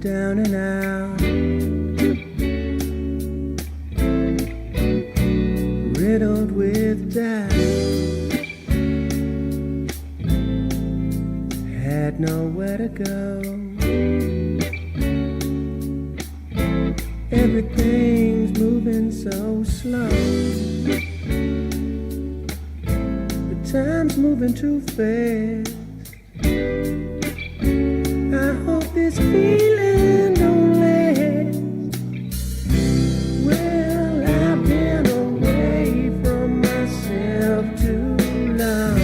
down and out, riddled with doubt, had nowhere to go. Everything's moving so slow, but time's moving too fast. I hope this feeling don't last. Well, I've been away from myself too long.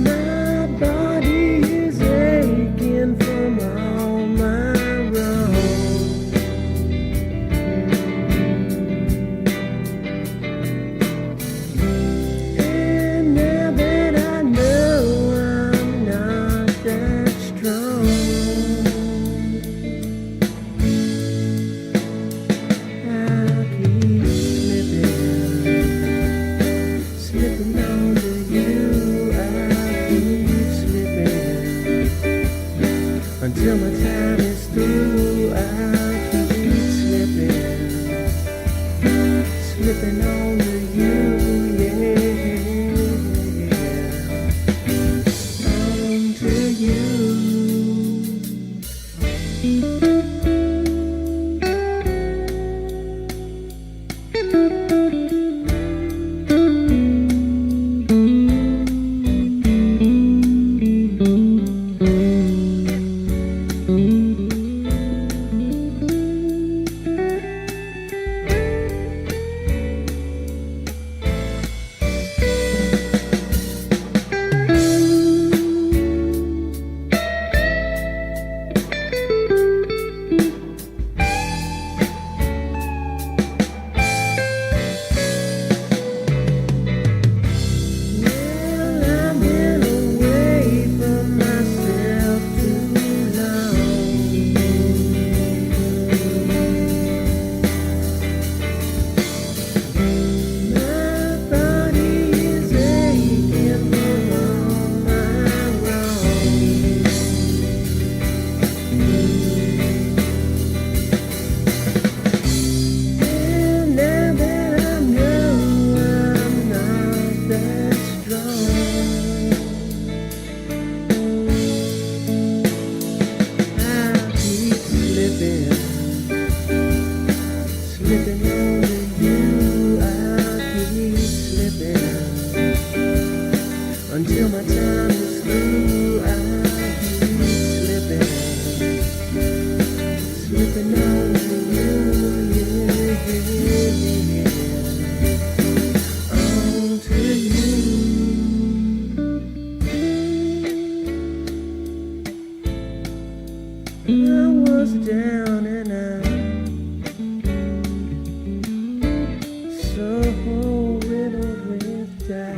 My body is aching from all my wrongs. And now that I know I'm not that strong, I'll keep slipping onto you. I'll keep slipping until my time is through. I'll keep slipping onto you, onto you. Well, I've been away from myself too long. My body is aching from all my wrongs. And now that I know I'm not that strong, I'll keep slipping onto you. I'll keep slipping until my time is through. I'll keep slipping onto you, onto you. I was down and out, so riddled with doubt.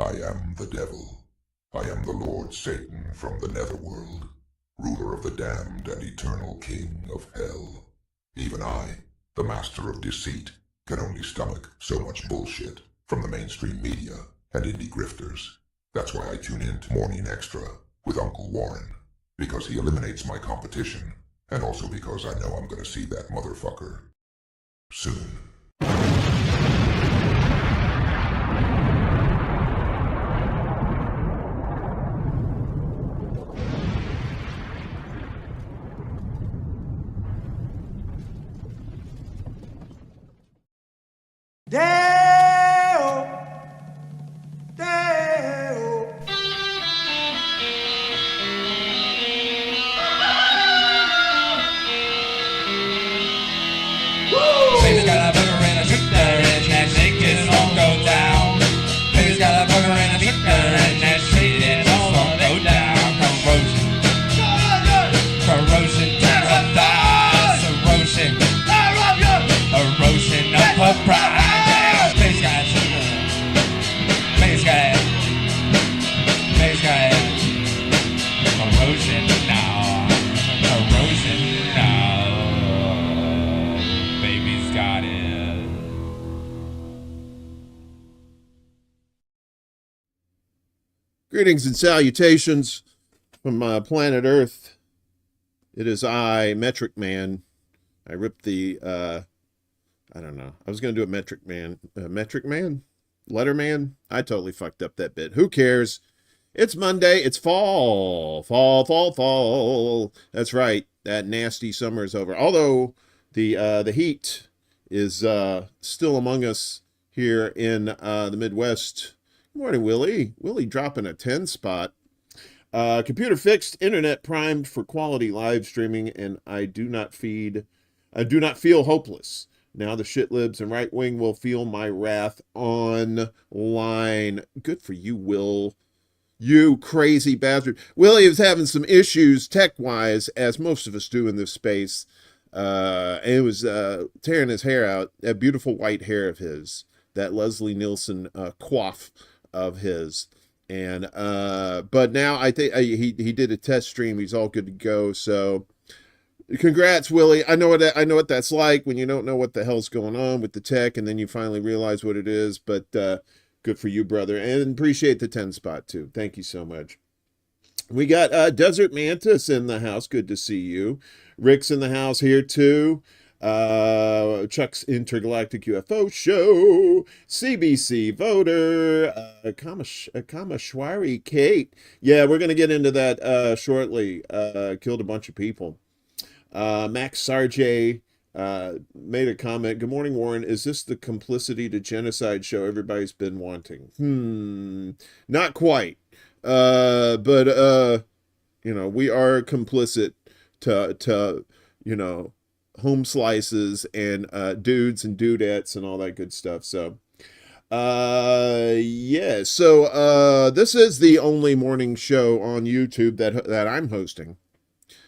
I am the devil. I am the Lord Satan from the netherworld, ruler of the damned and eternal king of hell. Even I, the master of deceit, can only stomach so much bullshit from the mainstream media and indie grifters. That's why I tune in to Morning Extra with Uncle Warren, because he eliminates my competition, and also because I know I'm gonna see that motherfucker soon. Deo, Deo. Baby's got a booger and a shooter and that shake it all go down. Baby's got a booger and a shooter and that shake it all go down. Corrosion to the thighs, erosion of her pride. Baby's got a shooter, baby's got corrosion now, corrosion now. Baby's got it. Greetings and salutations from planet Earth. It is I, Metric Man. I ripped the, I don't know. I was going to do a Metric Man. Metric Man? Letterman? I totally fucked up that bit. Who cares? It's Monday. It's fall. Fall. That's right. That nasty summer is over. Although the heat is still among us here in the Midwest. Good morning, Willie. Willie dropping a 10 spot. Computer fixed, internet primed for quality live streaming, and I do not feel hopeless. Now the shitlibs and right wing will feel my wrath online. Good for you, Will. You crazy bastard. Willie is having some issues tech-wise, as most of us do in this space. And it was tearing his hair out, that beautiful white hair of his, that Leslie Nielsen coif of his. And but now I think he did a test stream. He's all good to go. So congrats, Willie. I know what that's like when you don't know what the hell's going on with the tech, and then you finally realize what it is. But good for you, brother, and appreciate the 10 spot too. Thank you so much. We got Desert Mantis in the house. Good to see you. Rick's in the house here too. Chuck's Intergalactic UFO Show, CBC Voter, Kamashwari Kate. Yeah, we're going to get into that shortly. Killed a bunch of people. Max Sarjay made a comment. Good morning, Warren. Is this the complicity to genocide show everybody's been wanting? Not quite. But we are complicit to home slices and dudes and dudettes and all that good stuff. So yeah, so this is the only morning show on YouTube that I'm hosting,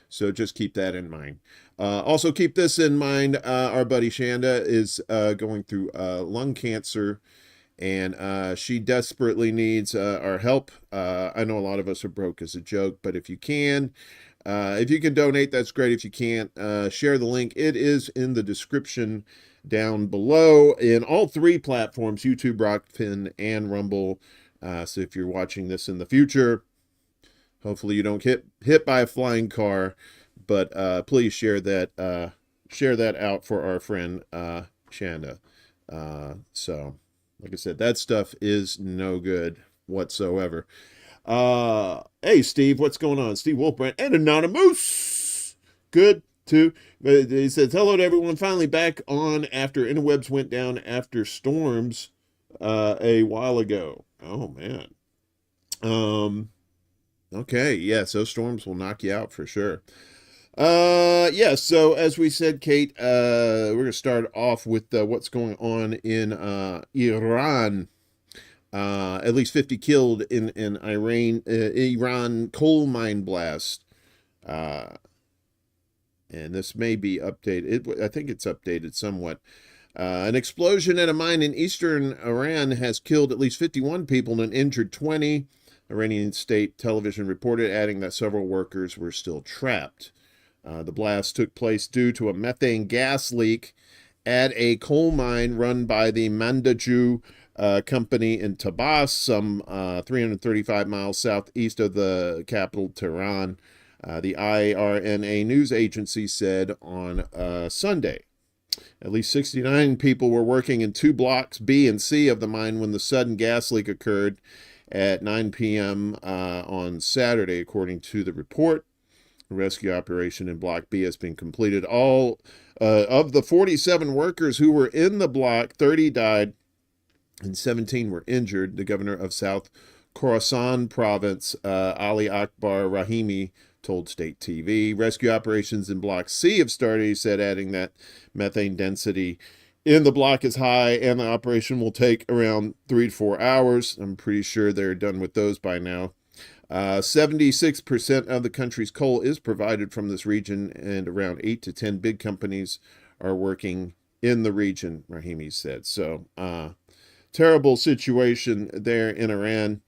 so just keep that in mind. Also keep this in mind. Our buddy Chanda is going through lung cancer, and she desperately needs our help. I know a lot of us are broke as a joke, but if you can donate, that's great. If you can't, share the link. It is in the description down below in all three platforms, YouTube, Rockfin, and Rumble. So if you're watching this in the future, hopefully you don't get hit by a flying car, but please share that out for our friend Chanda. So like I said, that stuff is no good whatsoever. Hey Steve, what's going on? Steve Wolfbrand and Anonymous. Good too. He says hello to everyone. Finally back on after interwebs went down after storms a while ago. Oh man. Okay, yeah, so storms will knock you out for sure. Yeah, so as we said, Kate, we're gonna start off with what's going on in Iran. At least 50 killed in Iran coal mine blast. And this may be updated. I think it's updated somewhat. An explosion at a mine in eastern Iran has killed at least 51 people and injured 20, Iranian state television reported, adding that several workers were still trapped. The blast took place due to a methane gas leak at a coal mine run by the Mandaju company in Tabas, some 335 miles southeast of the capital, Tehran. The IRNA news agency said on Sunday. At least 69 people were working in two blocks B and C of the mine when the sudden gas leak occurred at 9 p.m. On Saturday, according to the report. The rescue operation in Block B has been completed. All of the 47 workers who were in the block, 30 died and 17 were injured. The governor of South Khorasan province, Ali Akbar Rahimi, told state TV. Rescue operations in Block C have started, he said, adding that methane density in the block is high and the operation will take around 3 to 4 hours. I'm pretty sure they're done with those by now. 76% of the country's coal is provided from this region, and around 8 to 10 big companies are working in the region, Rahimi said. So, terrible situation there in Iran,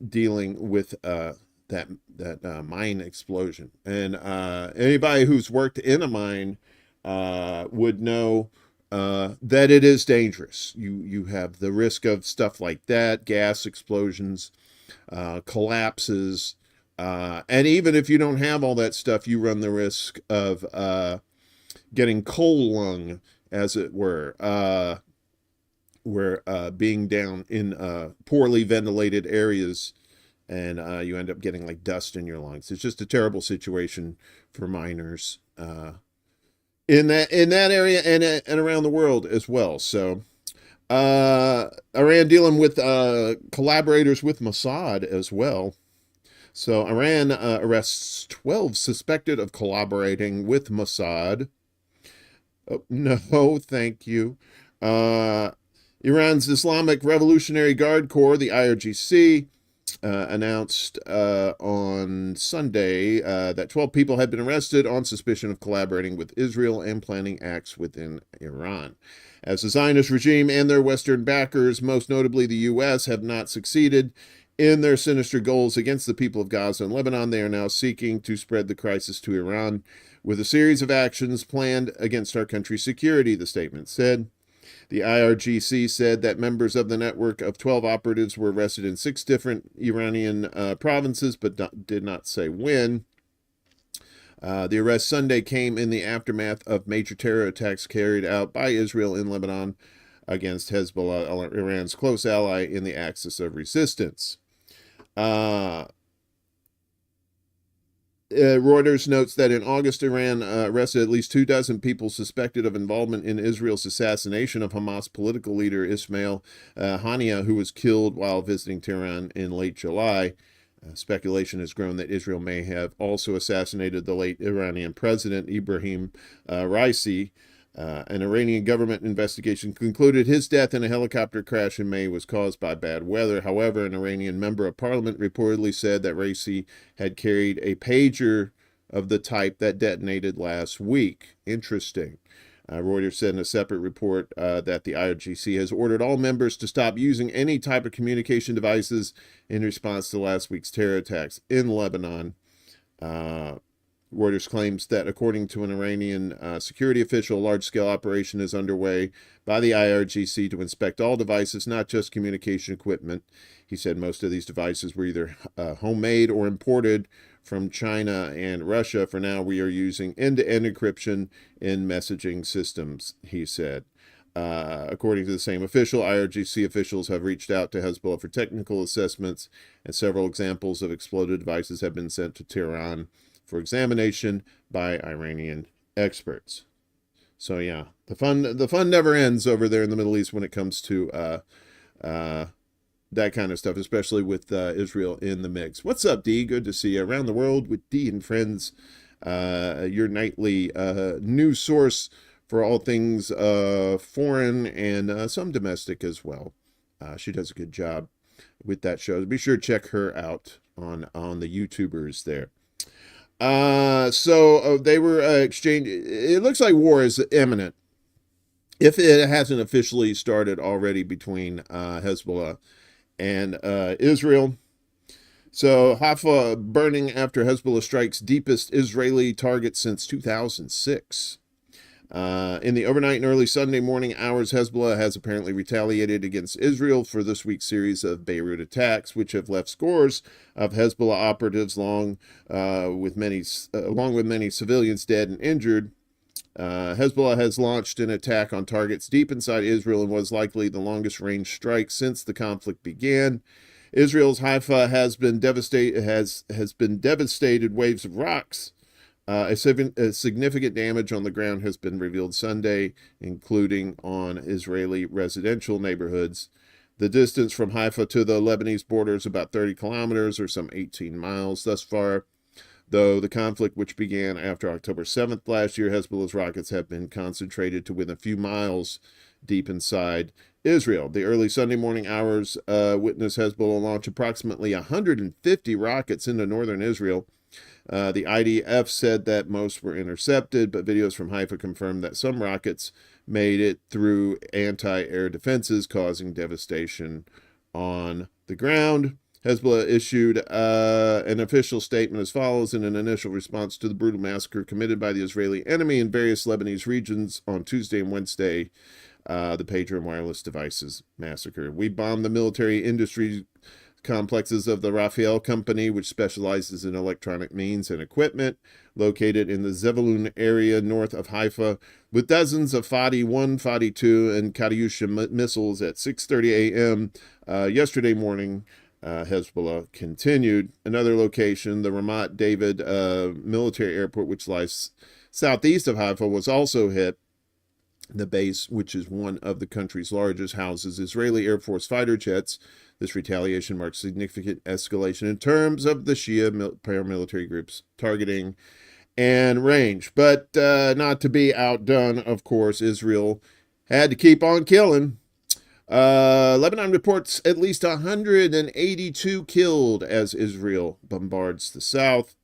dealing with that mine explosion. And anybody who's worked in a mine would know that it is dangerous. You have the risk of stuff like that, gas explosions, collapses, and even if you don't have all that stuff, you run the risk of getting coal lung, as it were, where being down in poorly ventilated areas, and you end up getting like dust in your lungs. It's just a terrible situation for miners in that area and around the world as well. So Iran dealing with collaborators with Mossad as well. So Iran arrests 12 suspected of collaborating with Mossad. Oh, no, thank you. Iran's Islamic Revolutionary Guard Corps, the IRGC, announced on Sunday that 12 people had been arrested on suspicion of collaborating with Israel and planning acts within Iran. As the Zionist regime and their Western backers, most notably the U.S., have not succeeded in their sinister goals against the people of Gaza and Lebanon, they are now seeking to spread the crisis to Iran with a series of actions planned against our country's security, the statement said. The IRGC said that members of the network of 12 operatives were arrested in 6 different Iranian provinces, but did not say when. The arrest Sunday came in the aftermath of major terror attacks carried out by Israel in Lebanon against Hezbollah, Iran's close ally in the axis of resistance. Reuters notes that in August, Iran arrested at least 24 people suspected of involvement in Israel's assassination of Hamas political leader Ismail Haniyeh, who was killed while visiting Tehran in late July. Speculation has grown that Israel may have also assassinated the late Iranian president, Ibrahim Raisi. An Iranian government investigation concluded his death in a helicopter crash in May was caused by bad weather. However, an Iranian member of parliament reportedly said that Raisi had carried a pager of the type that detonated last week. Interesting. Reuters said in a separate report that the IRGC has ordered all members to stop using any type of communication devices in response to last week's terror attacks in Lebanon. Reuters claims that, according to an Iranian security official, a large-scale operation is underway by the IRGC to inspect all devices, not just communication equipment. He said most of these devices were either homemade or imported from China and Russia. For now, we are using end-to-end encryption in messaging systems, he said. According to the same official, IRGC officials have reached out to Hezbollah for technical assessments, and several examples of exploded devices have been sent to Tehran for examination by Iranian experts. So yeah, the fun never ends over there in the Middle East when it comes to that kind of stuff, especially with Israel in the mix. What's up, D? Good to see you. Around the World with D and Friends, your nightly news source for all things foreign and some domestic as well. She does a good job with that show. Be sure to check her out on the YouTubers there. So they were exchanging. It looks like war is imminent if it hasn't officially started already between Hezbollah and Israel. So Haifa burning after Hezbollah strikes deepest Israeli target since 2006. In the overnight and early Sunday morning hours, Hezbollah has apparently retaliated against Israel for this week's series of Beirut attacks, which have left scores of Hezbollah operatives along with many civilians dead and injured. Hezbollah has launched an attack on targets deep inside Israel and was likely the longest range strike since the conflict began. Israel's Haifa has been devastated. Has been devastated. Waves of rocks. A significant damage on the ground has been revealed Sunday, including on Israeli residential neighborhoods. The distance from Haifa to the Lebanese border is about 30 kilometers, or some 18 miles thus far. Though the conflict, which began after October 7th last year, Hezbollah's rockets have been concentrated to within a few miles deep inside Israel. The early Sunday morning hours witnessed Hezbollah launch approximately 150 rockets into northern Israel. The IDF said that most were intercepted, but videos from Haifa confirmed that some rockets made it through anti-air defenses, causing devastation on the ground. Hezbollah issued an official statement as follows: in an initial response to the brutal massacre committed by the Israeli enemy in various Lebanese regions on Tuesday and Wednesday, the pager and wireless devices massacre. We bombed the military industry complexes of the Rafael Company, which specializes in electronic means and equipment, located in the Zebulun area north of Haifa, with dozens of Fadi 1, Fadi 2, and Katyusha missiles at 6:30 a.m. Yesterday morning. Hezbollah continued. Another location, the Ramat David military airport, which lies southeast of Haifa, was also hit. The base, which is one of the country's largest, houses Israeli Air Force fighter jets. This retaliation marks significant escalation in terms of the Shia paramilitary groups targeting and range. But not to be outdone, of course, Israel had to keep on killing. Lebanon reports at least 182 killed as Israel bombards the south.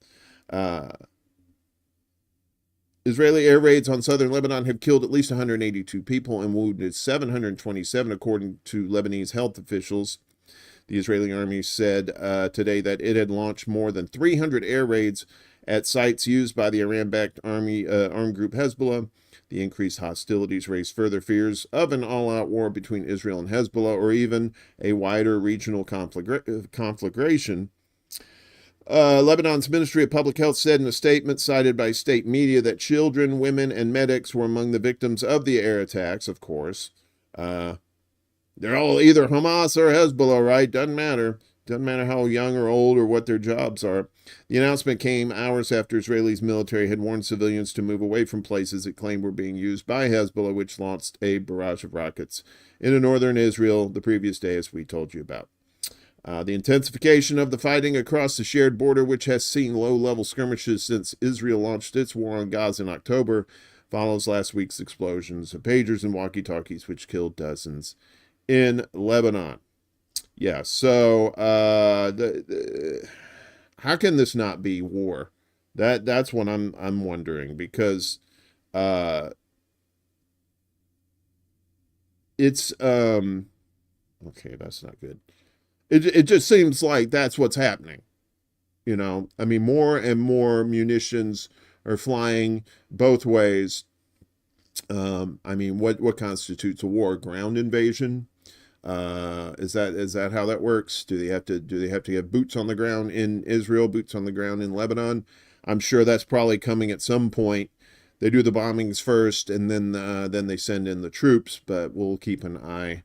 Israeli air raids on southern Lebanon have killed at least 182 people and wounded 727, according to Lebanese health officials. The Israeli army said today that it had launched more than 300 air raids at sites used by the Iran-backed armed group Hezbollah. The increased hostilities raise further fears of an all-out war between Israel and Hezbollah, or even a wider regional conflagration. Lebanon's Ministry of Public Health said in a statement cited by state media that children, women, and medics were among the victims of the air attacks, of course. They're all either Hamas or Hezbollah, right? Doesn't matter. Doesn't matter how young or old or what their jobs are. The announcement came hours after Israel's military had warned civilians to move away from places it claimed were being used by Hezbollah, which launched a barrage of rockets into northern Israel the previous day, as we told you about. The intensification of the fighting across the shared border, which has seen low-level skirmishes since Israel launched its war on Gaza in October, follows last week's explosions of pagers and walkie-talkies, which killed dozens in Lebanon. Yeah, so how can this not be war? That's what I'm wondering, because it's okay, that's not good. It just seems like that's what's happening. You know, I mean, more and more munitions are flying both ways. I mean, what constitutes a war? Ground invasion? Is that how that works? Do they have to have boots on the ground in Israel, boots on the ground in Lebanon? I'm sure that's probably coming at some point. They do the bombings first, and then they send in the troops. But we'll keep an eye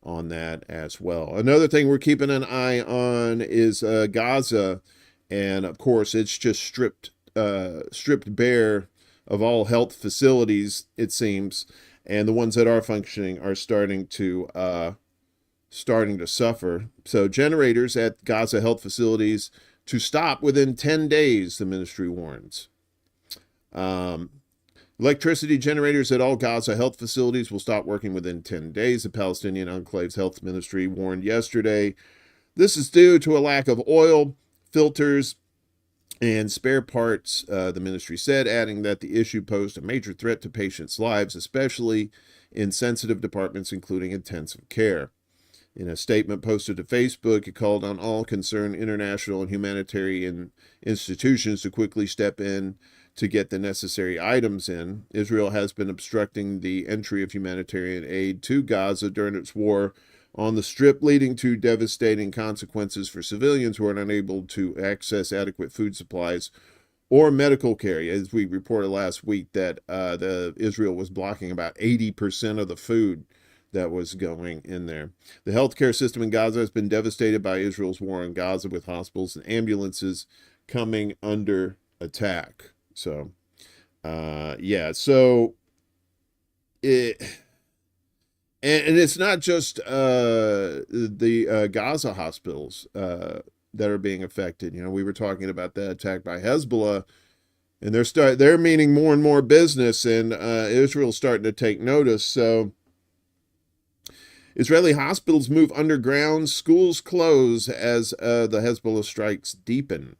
on that as well. Another thing we're keeping an eye on is Gaza, and of course it's just stripped bare of all health facilities, it seems, and the ones that are functioning are starting to suffer. So generators at Gaza health facilities to stop within 10 days, the ministry warns. Electricity generators at all Gaza health facilities will stop working within 10 days, the Palestinian Enclave's health ministry warned yesterday. This is due to a lack of oil, filters, and spare parts, the ministry said, adding that the issue posed a major threat to patients' lives, especially in sensitive departments, including intensive care. In a statement posted to Facebook, it called on all concerned international and humanitarian institutions to quickly step in to get the necessary items in. Israel has been obstructing the entry of humanitarian aid to Gaza during its war on the Strip, leading to devastating consequences for civilians who are unable to access adequate food supplies or medical care. As we reported last week, that Israel was blocking about 80% of the food that was going in there. The healthcare system in Gaza has been devastated by Israel's war on Gaza, with hospitals and ambulances coming under attack. So, so it, and it's not just the Gaza hospitals that are being affected. You know, we were talking about that attack by Hezbollah, and they're meaning more and more business, and Israel's starting to take notice. So Israeli hospitals move underground, schools close as the Hezbollah strikes deepen.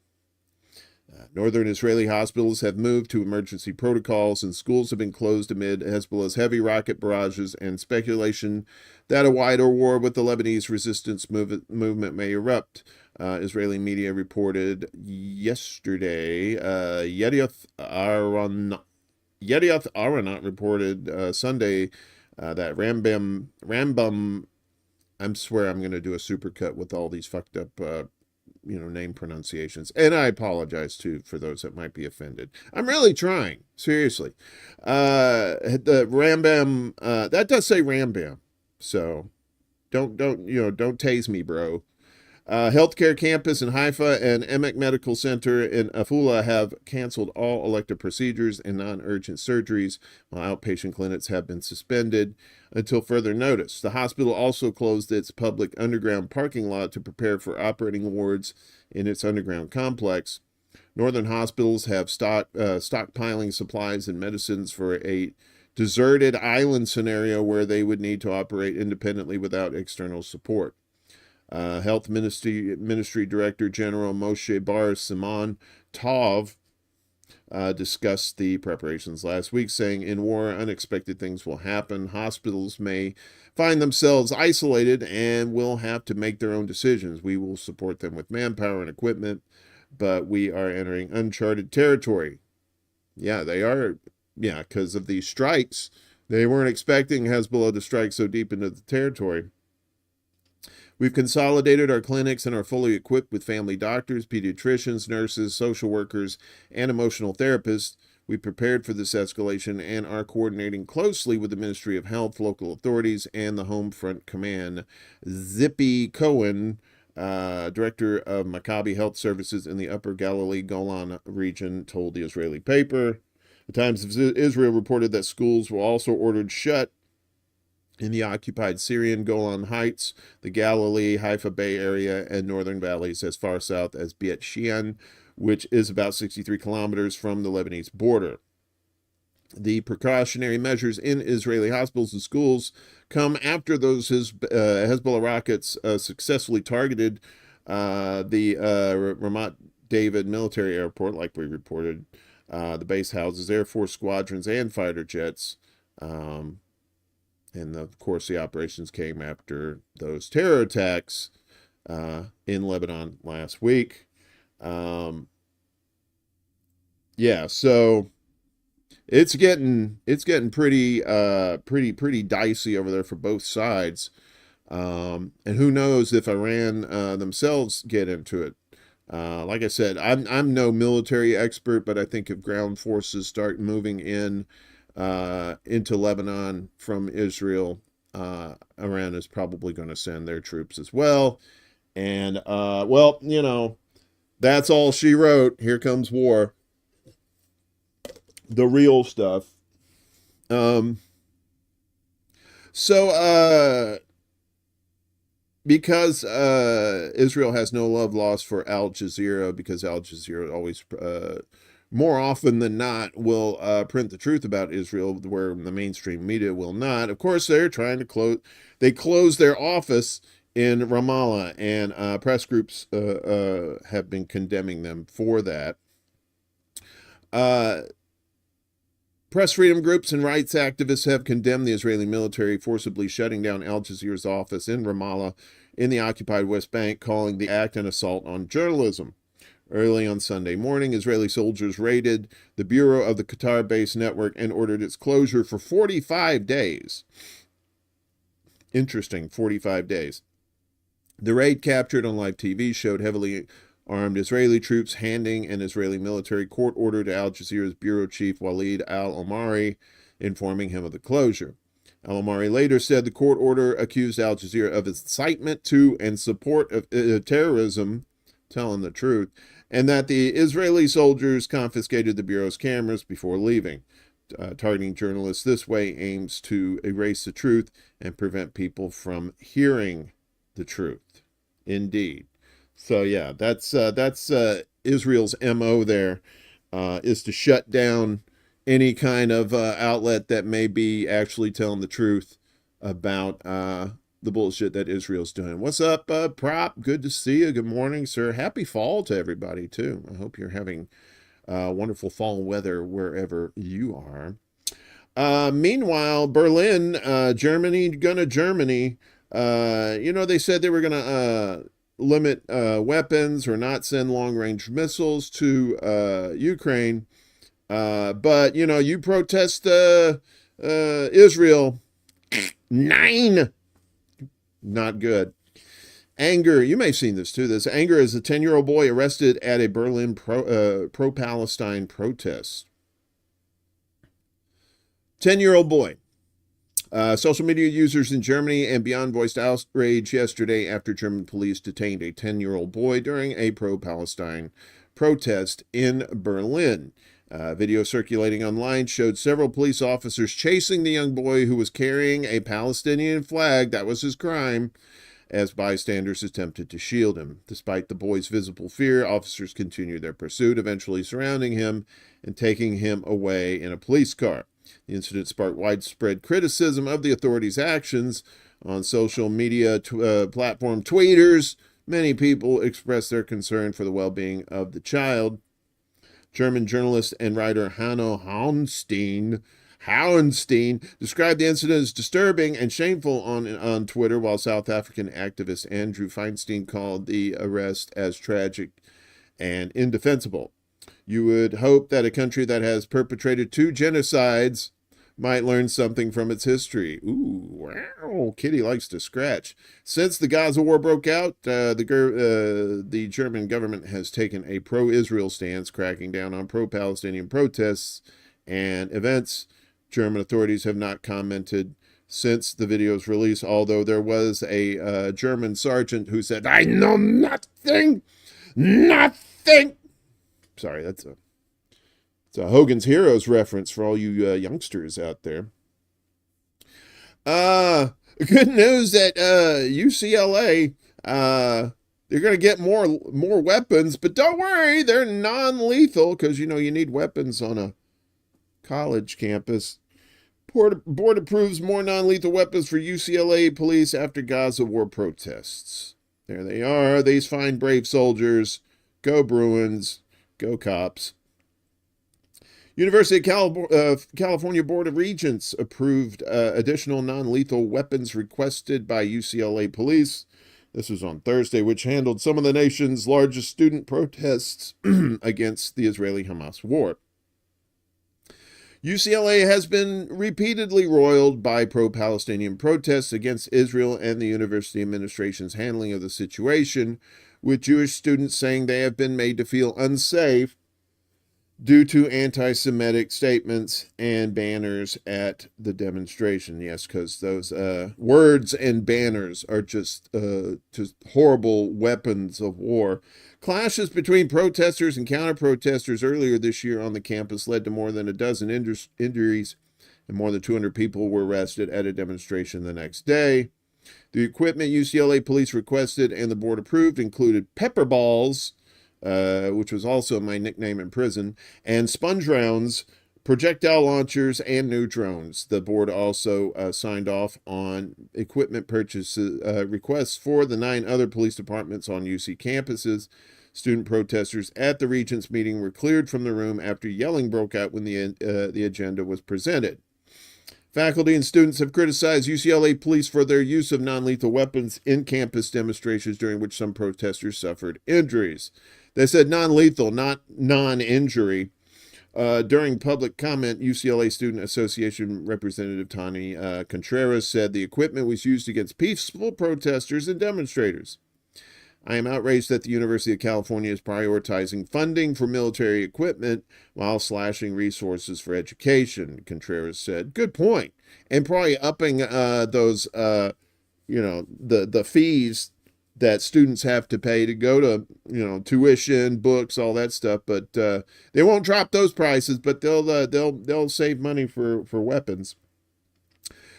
Northern Israeli hospitals have moved to emergency protocols, and schools have been closed amid Hezbollah's heavy rocket barrages and speculation that a wider war with the Lebanese resistance movement may erupt. Israeli media reported yesterday. Yedioth Aharonot reported Sunday that Rambam, I swear I'm going to do a supercut with all these fucked up, name pronunciations. And I apologize, too, for those that might be offended. I'm really trying, seriously. The Rambam, that does say Rambam, so don't tase me, bro. Healthcare campus in Haifa and Emek Medical Center in Afula have canceled all elective procedures and non-urgent surgeries, while outpatient clinics have been suspended until further notice. The hospital also closed its public underground parking lot to prepare for operating wards in its underground complex. Northern hospitals have stockpiling supplies and medicines for a deserted island scenario where they would need to operate independently without external support. Health Ministry Director General Moshe Bar Simon Tov discussed the preparations last week, saying, in war, unexpected things will happen. Hospitals may find themselves isolated and will have to make their own decisions. We will support them with manpower and equipment, but we are entering uncharted territory. Yeah, they are. Yeah, because of these strikes. They weren't expecting Hezbollah to strike so deep into the territory. We've consolidated our clinics and are fully equipped with family doctors, pediatricians, nurses, social workers, and emotional therapists. We prepared for this escalation and are coordinating closely with the Ministry of Health, local authorities, and the Home Front Command. Zippy Cohen, director of Maccabi Health Services in the Upper Galilee Golan region, told the Israeli paper. The Times of Israel reported that schools were also ordered shut in the occupied Syrian Golan Heights, the Galilee, Haifa Bay Area, and northern valleys as far south as Beit Shean, which is about 63 kilometers from the Lebanese border. The precautionary measures in Israeli hospitals and schools come after those Hezbollah rockets successfully targeted the Ramat David military airport, like we reported. The base houses Air Force squadrons and fighter jets. And, of course, the operations came after those terror attacks in Lebanon last week. So it's getting pretty dicey over there for both sides. And who knows if Iran themselves get into it. Like I said, I'm no military expert, but I think if ground forces start moving into Lebanon from Israel, Iran is probably going to send their troops as well. And, that's all she wrote. Here comes war. The real stuff. Because Israel has no love lost for Al Jazeera, because Al Jazeera always more often than not will print the truth about Israel, where the mainstream media will not. Of course, they're trying to close their office in Ramallah, and press groups have been condemning them for that. Press freedom groups and rights activists have condemned the Israeli military forcibly shutting down Al Jazeera's office in Ramallah in the occupied West Bank, calling the act an assault on journalism. Early on Sunday morning, Israeli soldiers raided the bureau of the Qatar-based network and ordered its closure for 45 days. Interesting, 45 days. The raid, captured on live TV, showed heavily armed Israeli troops handing an Israeli military court order to Al Jazeera's bureau chief Walid al-Omari, informing him of the closure. Al-Omari later said the court order accused Al Jazeera of incitement to and support of terrorism, telling the truth, and that the Israeli soldiers confiscated the bureau's cameras before leaving. Targeting journalists this way aims to erase the truth and prevent people from hearing the truth. Indeed. So yeah, that's Israel's MO there, is to shut down any kind of outlet that may be actually telling the truth about the bullshit that Israel's doing. What's up, Prop? Good to see you. Good morning, sir. Happy fall to everybody, too. I hope you're having wonderful fall weather wherever you are. Meanwhile, Berlin, Germany, Germany. They said they were gonna limit weapons or not send long-range missiles to Ukraine. But, you protest Israel. 9. Not good. Anger. You may have seen this, too. This anger is a 10-year-old boy arrested at a Berlin pro-Palestine protest. 10-year-old boy. Social media users in Germany and beyond voiced outrage yesterday after German police detained a 10-year-old boy during a pro-Palestine protest in Berlin. Video circulating online showed several police officers chasing the young boy who was carrying a Palestinian flag. That was his crime, as bystanders attempted to shield him. Despite the boy's visible fear, officers continued their pursuit, eventually surrounding him and taking him away in a police car. The incident sparked widespread criticism of the authorities' actions on social media platform Tweeters. Many people expressed their concern for the well-being of the child. German journalist and writer Hanno Hauenstein described the incident as disturbing and shameful on Twitter, while South African activist Andrew Feinstein called the arrest as tragic and indefensible. You would hope that a country that has perpetrated 2 genocides might learn something from its history. Ooh, wow, Kitty likes to scratch. Since the Gaza war broke out, the German government has taken a pro-Israel stance, cracking down on pro-Palestinian protests and events. German authorities have not commented since the video's release, although there was a German sergeant who said, "I know nothing. Sorry, it's a Hogan's Heroes reference for all you youngsters out there. Good news that UCLA, they're going to get more weapons, but don't worry, they're non-lethal because, you need weapons on a college campus. Board approves more non-lethal weapons for UCLA police after Gaza war protests. There they are, these fine brave soldiers. Go Bruins. Go Cops. University of California Board of Regents approved additional non-lethal weapons requested by UCLA police. This was on Thursday, which handled some of the nation's largest student protests against the Israeli-Hamas war. UCLA has been repeatedly roiled by pro-Palestinian protests against Israel and the university administration's handling of the situation, with Jewish students saying they have been made to feel unsafe due to anti-Semitic statements and banners at the demonstration. Yes, because those words and banners are just horrible weapons of war. Clashes between protesters and counter-protesters earlier this year on the campus led to more than a dozen injuries, and more than 200 people were arrested at a demonstration the next day. The equipment UCLA police requested and the board approved included pepper balls, which was also my nickname in prison, and sponge rounds, projectile launchers, and new drones. The board also signed off on equipment purchase requests for the 9 other police departments on UC campuses. Student protesters at the Regents meeting were cleared from the room after yelling broke out when the agenda was presented. Faculty and students have criticized UCLA police for their use of non-lethal weapons in campus demonstrations during which some protesters suffered injuries. They said non-lethal, not non-injury. During public comment, UCLA Student Association Representative Tani Contreras said the equipment was used against peaceful protesters and demonstrators. I am outraged that the University of California is prioritizing funding for military equipment while slashing resources for education, Contreras said. Good point. And probably upping those, the fees that students have to pay to go to, tuition, books, all that stuff. But they won't drop those prices, but they'll save money for weapons.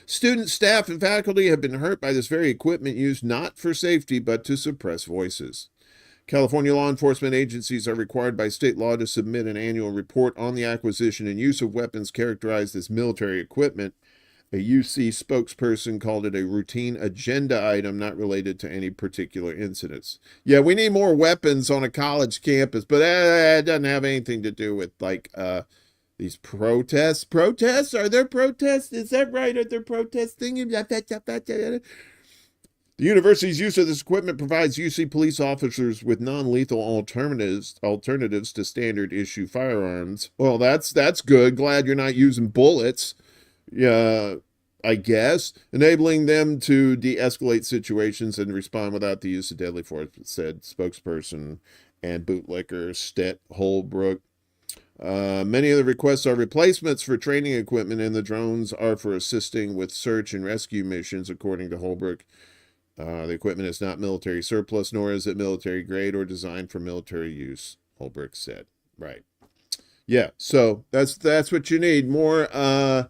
Students, staff, and faculty have been hurt by this very equipment used not for safety, but to suppress voices. California law enforcement agencies are required by state law to submit an annual report on the acquisition and use of weapons characterized as military equipment. A UC spokesperson called it a routine agenda item not related to any particular incidents. Yeah, we need more weapons on a college campus, but it doesn't have anything to do with, these protests. Protests? Are there protests? Is that right? Are there protesting? The university's use of this equipment provides UC police officers with non-lethal alternatives to standard issue firearms. Well, that's good. Glad you're not using bullets. I guess, enabling them to de-escalate situations and respond without the use of deadly force, said spokesperson and bootlegger Stet Holbrook. Many of the requests are replacements for training equipment, and the drones are for assisting with search and rescue missions, according to Holbrook. The equipment is not military surplus, nor is it military grade or designed for military use, Holbrook said. Right. Yeah, so that's what you need. More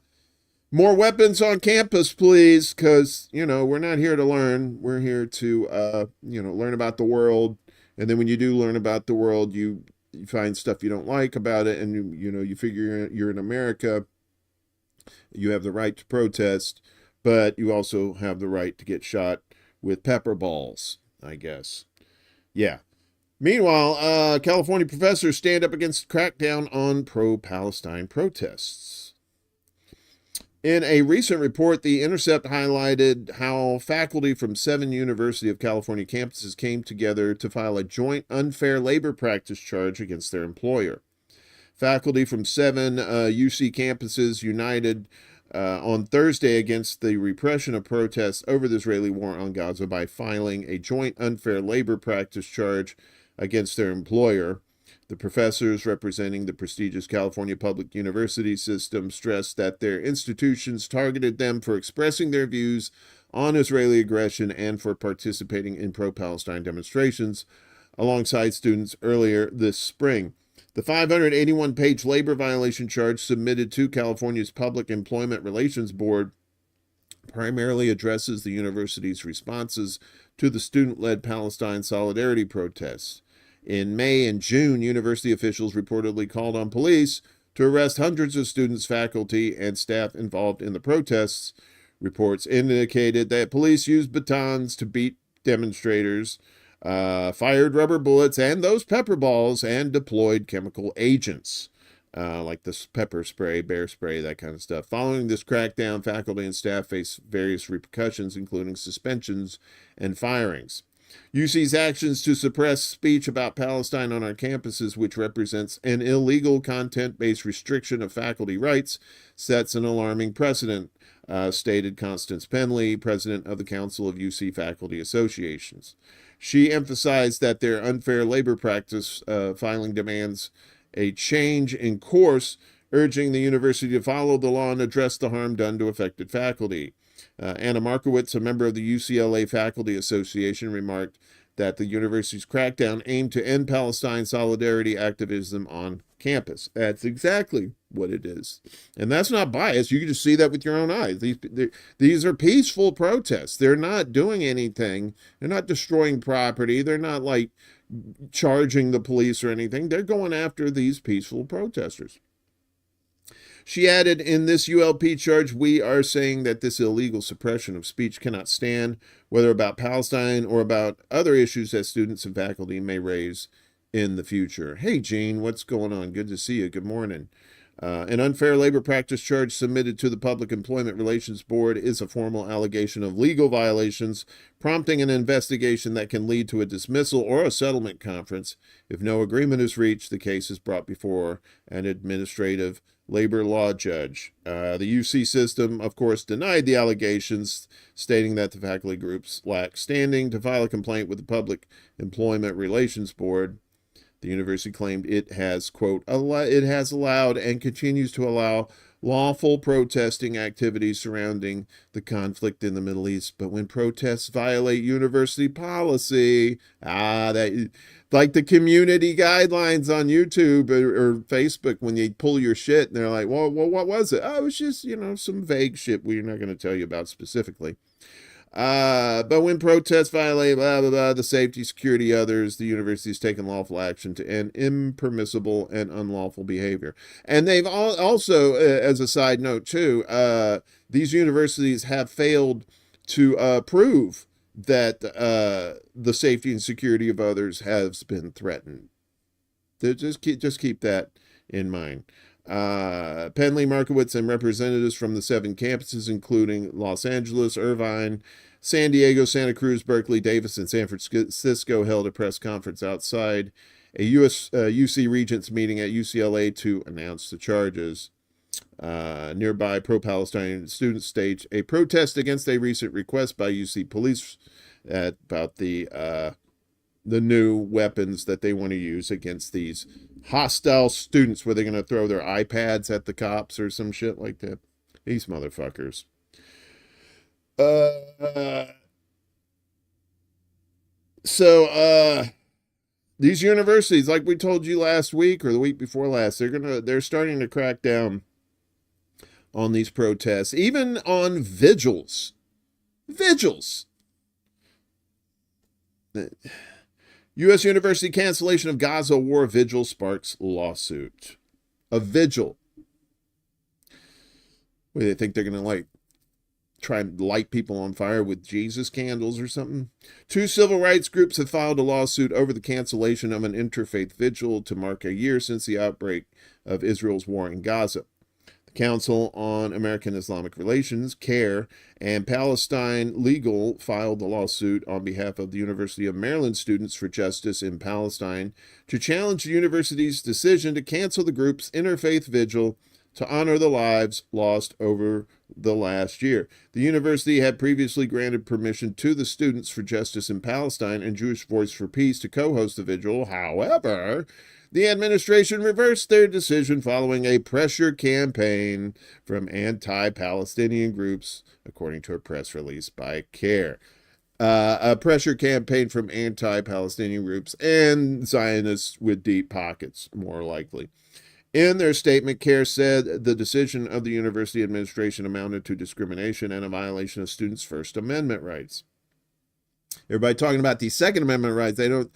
weapons on campus, please, because, we're not here to learn. We're here to, learn about the world. And then when you do learn about the world, you find stuff you don't like about it, and you figure you're in America, you have the right to protest, but you also have the right to get shot with pepper balls, I guess. Yeah. Meanwhile, California professors stand up against crackdown on pro-Palestine protests. In a recent report, The Intercept highlighted how faculty from 7 University of California campuses came together to file a joint unfair labor practice charge against their employer. Faculty from 7 UC campuses united on Thursday against the repression of protests over the Israeli war on Gaza by filing a joint unfair labor practice charge against their employer. The professors representing the prestigious California Public University system stressed that their institutions targeted them for expressing their views on Israeli aggression and for participating in pro-Palestine demonstrations alongside students earlier this spring. The 581-page labor violation charge submitted to California's Public Employment Relations Board primarily addresses the university's responses to the student-led Palestine solidarity protests. In May and June, university officials reportedly called on police to arrest hundreds of students, faculty, and staff involved in the protests. Reports indicated that police used batons to beat demonstrators, fired rubber bullets and those pepper balls, and deployed chemical agents, like the pepper spray, bear spray, that kind of stuff. Following this crackdown, faculty and staff face various repercussions, including suspensions and firings. UC's actions to suppress speech about Palestine on our campuses, which represents an illegal content-based restriction of faculty rights, sets an alarming precedent, stated Constance Penley, president of the Council of UC Faculty Associations. She emphasized that their unfair labor practice filing demands a change in course, urging the university to follow the law and address the harm done to affected faculty. Anna Markowitz, a member of the UCLA Faculty Association, remarked that the university's crackdown aimed to end Palestine solidarity activism on campus. That's exactly what it is. And that's not bias. You can just see that with your own eyes. These are peaceful protests. They're not doing anything. They're not destroying property. They're not charging the police or anything. They're going after these peaceful protesters. She added, in this ULP charge, we are saying that this illegal suppression of speech cannot stand, whether about Palestine or about other issues that students and faculty may raise in the future. Hey, Gene, what's going on? Good to see you. Good morning. An unfair labor practice charge submitted to the Public Employment Relations Board is a formal allegation of legal violations, prompting an investigation that can lead to a dismissal or a settlement conference. If no agreement is reached, the case is brought before an administrative labor law judge. The UC system, of course, denied the allegations, stating that the faculty groups lack standing to file a complaint with the Public Employment Relations Board. The university claimed it has, quote, it has allowed and continues to allow lawful protesting activities surrounding the conflict in the Middle East. But when protests violate university policy, that like the community guidelines on YouTube or Facebook, when they pull your shit and they're like, well, what was it? Oh, it was just, some vague shit we're not going to tell you about specifically. But when protests violate blah, blah, blah, the safety, security, others, the university has taken lawful action to end impermissible and unlawful behavior. And they've also, as a side note too, these universities have failed to prove that the safety and security of others has been threatened. Just keep that in mind. Penley, Markowitz, and representatives from the 7 campuses, including Los Angeles, Irvine, San Diego, Santa Cruz, Berkeley, Davis, and San Francisco, held a press conference outside a UC Regents meeting at UCLA to announce the charges. Nearby pro-Palestine students staged a protest against a recent request by UC police about the new weapons that they want to use against these hostile students, where they're going to throw their iPads at the cops or some shit like that. These motherfuckers. So these universities, like we told you last week or the week before last, they're starting to crack down on these protests, even on vigils. U.S. University cancellation of Gaza war vigil sparks lawsuit. A vigil. What do they think they're going to try and light people on fire with Jesus candles or something? 2 civil rights groups have filed a lawsuit over the cancellation of an interfaith vigil to mark a year since the outbreak of Israel's war in Gaza. Council on American Islamic Relations, CARE, and Palestine Legal filed the lawsuit on behalf of the University of Maryland Students for Justice in Palestine to challenge the university's decision to cancel the group's interfaith vigil to honor the lives lost over the last year. The university had previously granted permission to the Students for Justice in Palestine and Jewish Voice for Peace to co-host the vigil. However, the administration reversed their decision following a pressure campaign from anti-Palestinian groups, according to a press release by CARE. A pressure campaign from anti-Palestinian groups and Zionists with deep pockets, more likely. In their statement, CARE said the decision of the university administration amounted to discrimination and a violation of students' First Amendment rights. Everybody talking about these Second Amendment rights. They don't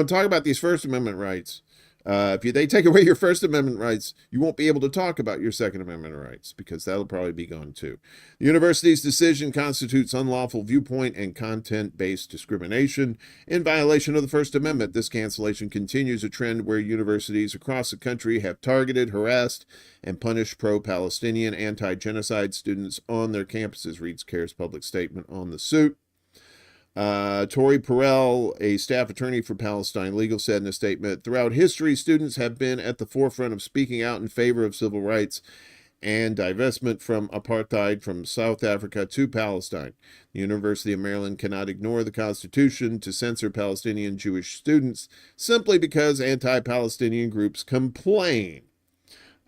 talk about these First Amendment rights. If they take away your First Amendment rights, you won't be able to talk about your Second Amendment rights, because that'll probably be gone too. The university's decision constitutes unlawful viewpoint and content-based discrimination in violation of the First Amendment. This cancellation continues a trend where universities across the country have targeted, harassed, and punished pro-Palestinian, anti-genocide students on their campuses, reads CARE's public statement on the suit. Tori Perel, a staff attorney for Palestine Legal, said in a statement, throughout history, students have been at the forefront of speaking out in favor of civil rights and divestment from apartheid from South Africa to Palestine. The University of Maryland cannot ignore the Constitution to censor Palestinian Jewish students simply because anti-Palestinian groups complain.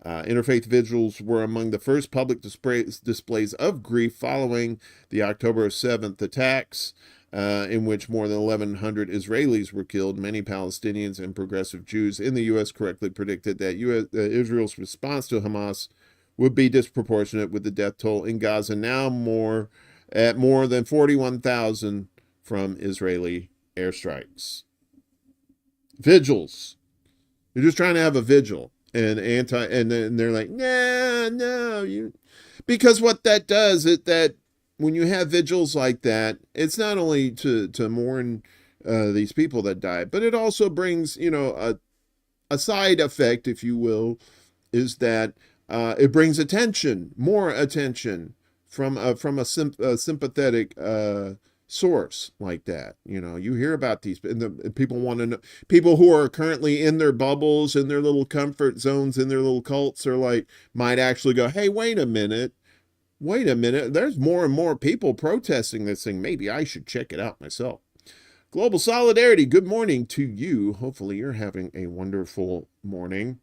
Interfaith vigils were among the first public displays of grief following the October 7th attacks, in which more than 1,100 Israelis were killed. Many Palestinians and progressive Jews in the U.S. correctly predicted that Israel's response to Hamas would be disproportionate, with the death toll in Gaza now more than 41,000 from Israeli airstrikes. Vigils. You're just trying to have a vigil, and they're like, no, because what that does is that when you have vigils like that, it's not only to mourn these people that died. But it also brings, a side effect, if you will, is that it brings attention, more attention from a sympathetic source like that. You hear about these, and people want to know. People who are currently in their bubbles, in their little comfort zones, in their little cults, are like, might actually go, hey, wait a minute. There's more and more people protesting this thing. Maybe I should check it out myself. Global Solidarity, good morning to you. Hopefully you're having a wonderful morning.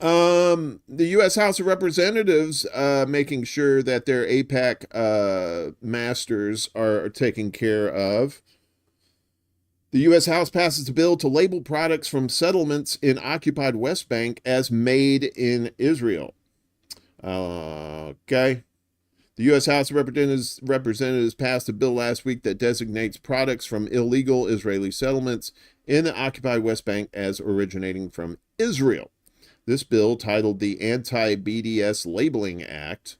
The U.S. House of Representatives making sure that their AIPAC masters are taken care of. The U.S. House passes a bill to label products from settlements in occupied West Bank as made in Israel. Okay. The U.S. House of Representatives passed a bill last week that designates products from illegal Israeli settlements in the occupied West Bank as originating from Israel. This bill, titled the Anti-BDS Labeling Act,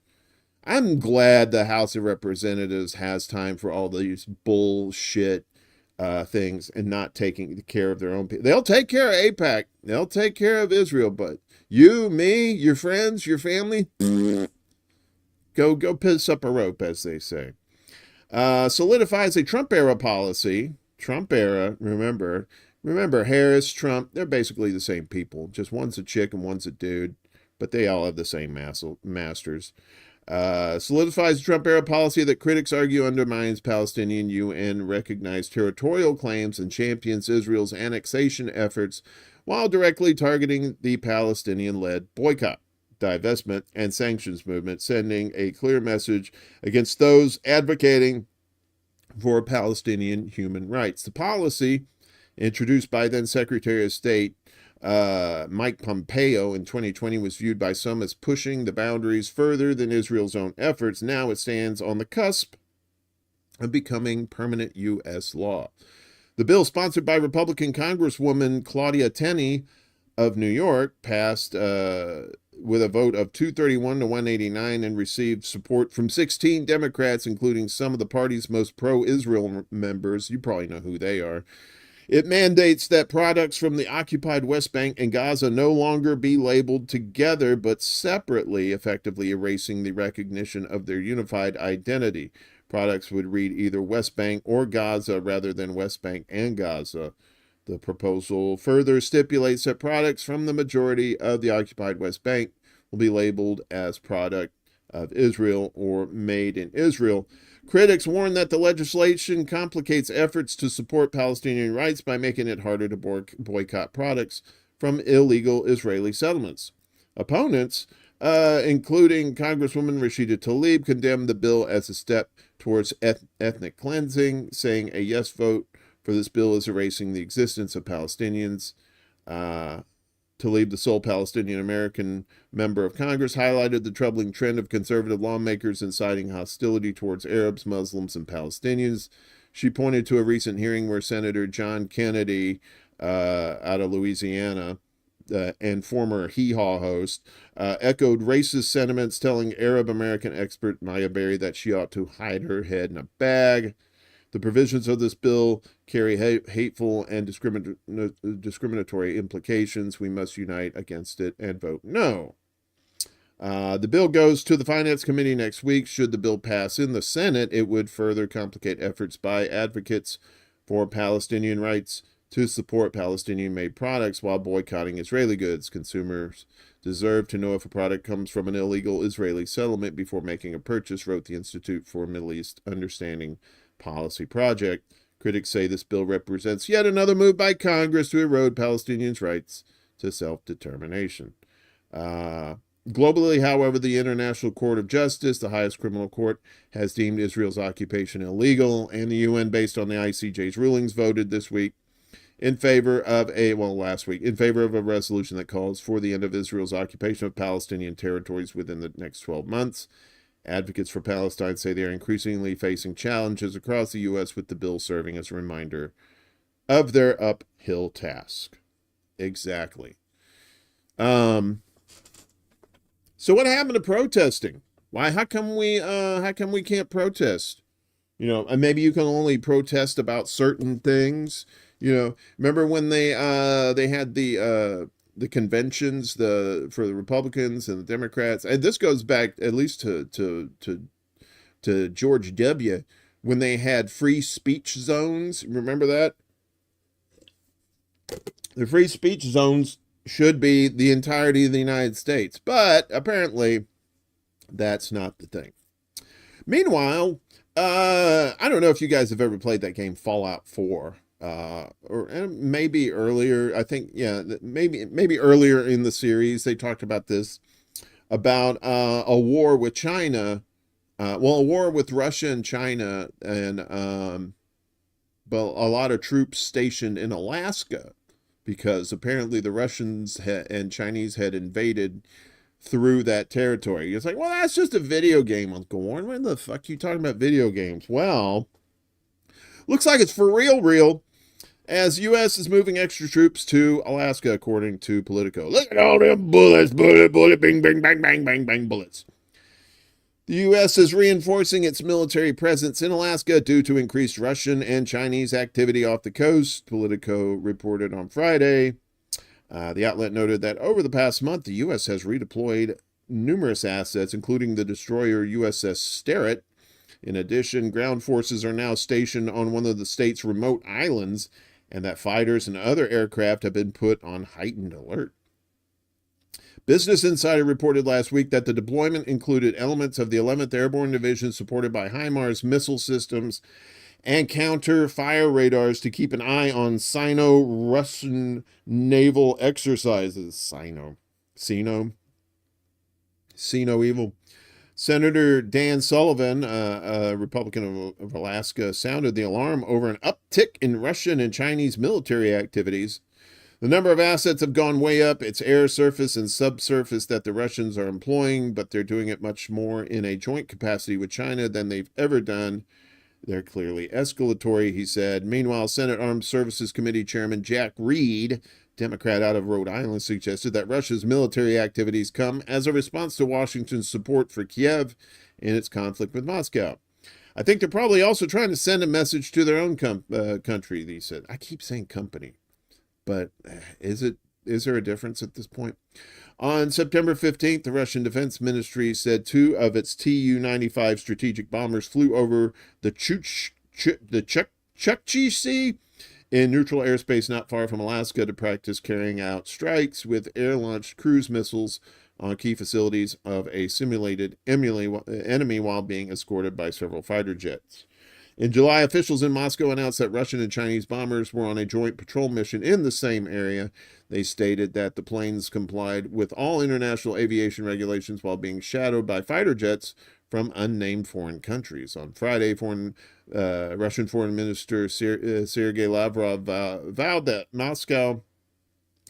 I'm glad the House of Representatives has time for all these bullshit things and not taking care of their own people. They'll take care of AIPAC. They'll take care of Israel, but you, me, your friends, your family, go piss up a rope, as they say. Solidifies a Trump-era policy. Trump-era, remember Harris, Trump, they're basically the same people. Just one's a chick and one's a dude, but they all have the same masters. Solidifies a Trump-era policy that critics argue undermines Palestinian UN recognized territorial claims and champions Israel's annexation efforts while directly targeting the Palestinian-led boycott, divestment, and sanctions movement, sending a clear message against those advocating for Palestinian human rights. The policy, introduced by then Secretary of State Mike Pompeo in 2020, was viewed by some as pushing the boundaries further than Israel's own efforts. Now it stands on the cusp of becoming permanent U.S. law. The bill, sponsored by Republican Congresswoman Claudia Tenney of New York, passed with a vote of 231 to 189 and received support from 16 Democrats, including some of the party's most pro-Israel members. You probably know who they are. It mandates that products from the occupied West Bank and Gaza no longer be labeled together, but separately, effectively erasing the recognition of their unified identity. Products would read either West Bank or Gaza rather than West Bank and Gaza. The proposal further stipulates that products from the majority of the occupied West Bank will be labeled as product of Israel or made in Israel. Critics warn that the legislation complicates efforts to support Palestinian rights by making it harder to boycott products from illegal Israeli settlements. Opponents, including Congresswoman Rashida Tlaib, condemned the bill as a step towards ethnic cleansing, saying a yes vote for this bill is erasing the existence of Palestinians. Tlaib, the sole Palestinian American member of Congress, highlighted the troubling trend of conservative lawmakers inciting hostility towards Arabs, Muslims, and Palestinians. She pointed to a recent hearing where Senator John Kennedy out of Louisiana and former Hee Haw host echoed racist sentiments, telling Arab American expert Maya Berry that she ought to hide her head in a bag. The provisions of this bill carry hateful and discriminatory implications. We must unite against it and vote no. The bill goes to the Finance Committee next week. Should the bill pass in the Senate, it would further complicate efforts by advocates for Palestinian rights to support Palestinian-made products while boycotting Israeli goods. Consumers deserve to know if a product comes from an illegal Israeli settlement before making a purchase, wrote the Institute for Middle East Understanding Policy Project. Critics say this bill represents yet another move by Congress to erode Palestinians' rights to self-determination. Globally, however, the International Court of Justice, the highest criminal court, has deemed Israel's occupation illegal, and the UN, based on the ICJ's rulings, voted this week in favor of last week, in favor of a resolution that calls for the end of Israel's occupation of Palestinian territories within the next 12 months. Advocates for Palestine say they are increasingly facing challenges across the U.S., with the bill serving as a reminder of their uphill task. Exactly. So what happened to protesting? Why? How come we can't protest? You know, and maybe you can only protest about certain things. You know, remember when they had the conventions for the Republicans and the Democrats, and this goes back at least to George W. when they had free speech zones. Remember that? The free speech zones should be the entirety of the United States, but apparently that's not the thing. Meanwhile, I don't know if you guys have ever played that game Fallout 4, or maybe earlier. I think, yeah, maybe earlier in the series they talked about this, about a war with China, a war with Russia and China, and but a lot of troops stationed in Alaska, because apparently the Russians and Chinese had invaded through that territory. It's like, well, that's just a video game, Uncle Warren. When the fuck are you talking about video games? Well, looks like it's for real, as U.S. is moving extra troops to Alaska, according to Politico. Look at all them bullets, bullet, bing, bang, bang, bang, bang, bang, bullets. The U.S. is reinforcing its military presence in Alaska due to increased Russian and Chinese activity off the coast, Politico reported on Friday. The outlet noted that over the past month, the U.S. has redeployed numerous assets, including the destroyer USS Sterett. In addition, ground forces are now stationed on one of the state's remote islands, and that fighters and other aircraft have been put on heightened alert. Business Insider reported last week that the deployment included elements of the 11th Airborne Division supported by HIMARS missile systems and counter-fire radars to keep an eye on Sino-Russian naval exercises. Sino evil. Senator Dan Sullivan, a Republican of Alaska, sounded the alarm over an uptick in Russian and Chinese military activities. The number of assets have gone way up. It's air, surface, and subsurface that the Russians are employing, but they're doing it much more in a joint capacity with China than they've ever done. They're clearly escalatory, he said. Meanwhile, Senate Armed Services Committee Chairman Jack Reed, Democrat out of Rhode Island, suggested that Russia's military activities come as a response to Washington's support for Kiev in its conflict with Moscow. I think they're probably also trying to send a message to their own country, he said. I keep saying company, but is there a difference at this point? On September 15th, the Russian Defense Ministry said 2 of its Tu-95 strategic bombers flew over the Chukchi Sea in neutral airspace not far from Alaska to practice carrying out strikes with air-launched cruise missiles on key facilities of a simulated enemy while being escorted by several fighter jets. In July, officials in Moscow announced that Russian and Chinese bombers were on a joint patrol mission in the same area. They stated that the planes complied with all international aviation regulations while being shadowed by fighter jets from unnamed foreign countries. On Friday, Russian Foreign Minister Sergei Lavrov vowed that Moscow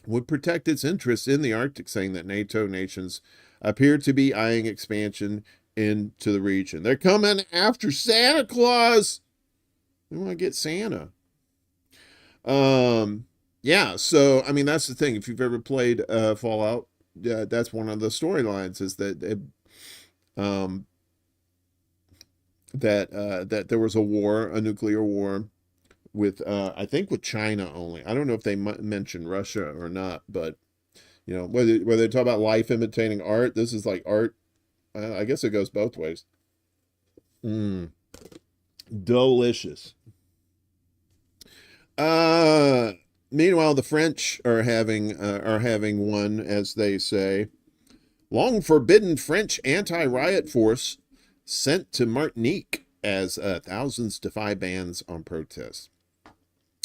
would protect its interests in the Arctic, saying that NATO nations appear to be eyeing expansion into the region. They're coming after Santa Claus. They want to get Santa. Yeah, so, I mean, that's the thing. If you've ever played Fallout, that's one of the storylines, is that that there was a war, a nuclear war, with I think with China only. I don't know if they mentioned Russia or not, but you know, whether they talk about life imitating art, this is like art. I guess it goes both ways. Delicious. Meanwhile, the French are having one, as they say. Long forbidden French anti-riot force sent to Martinique as thousands defy bans on protests.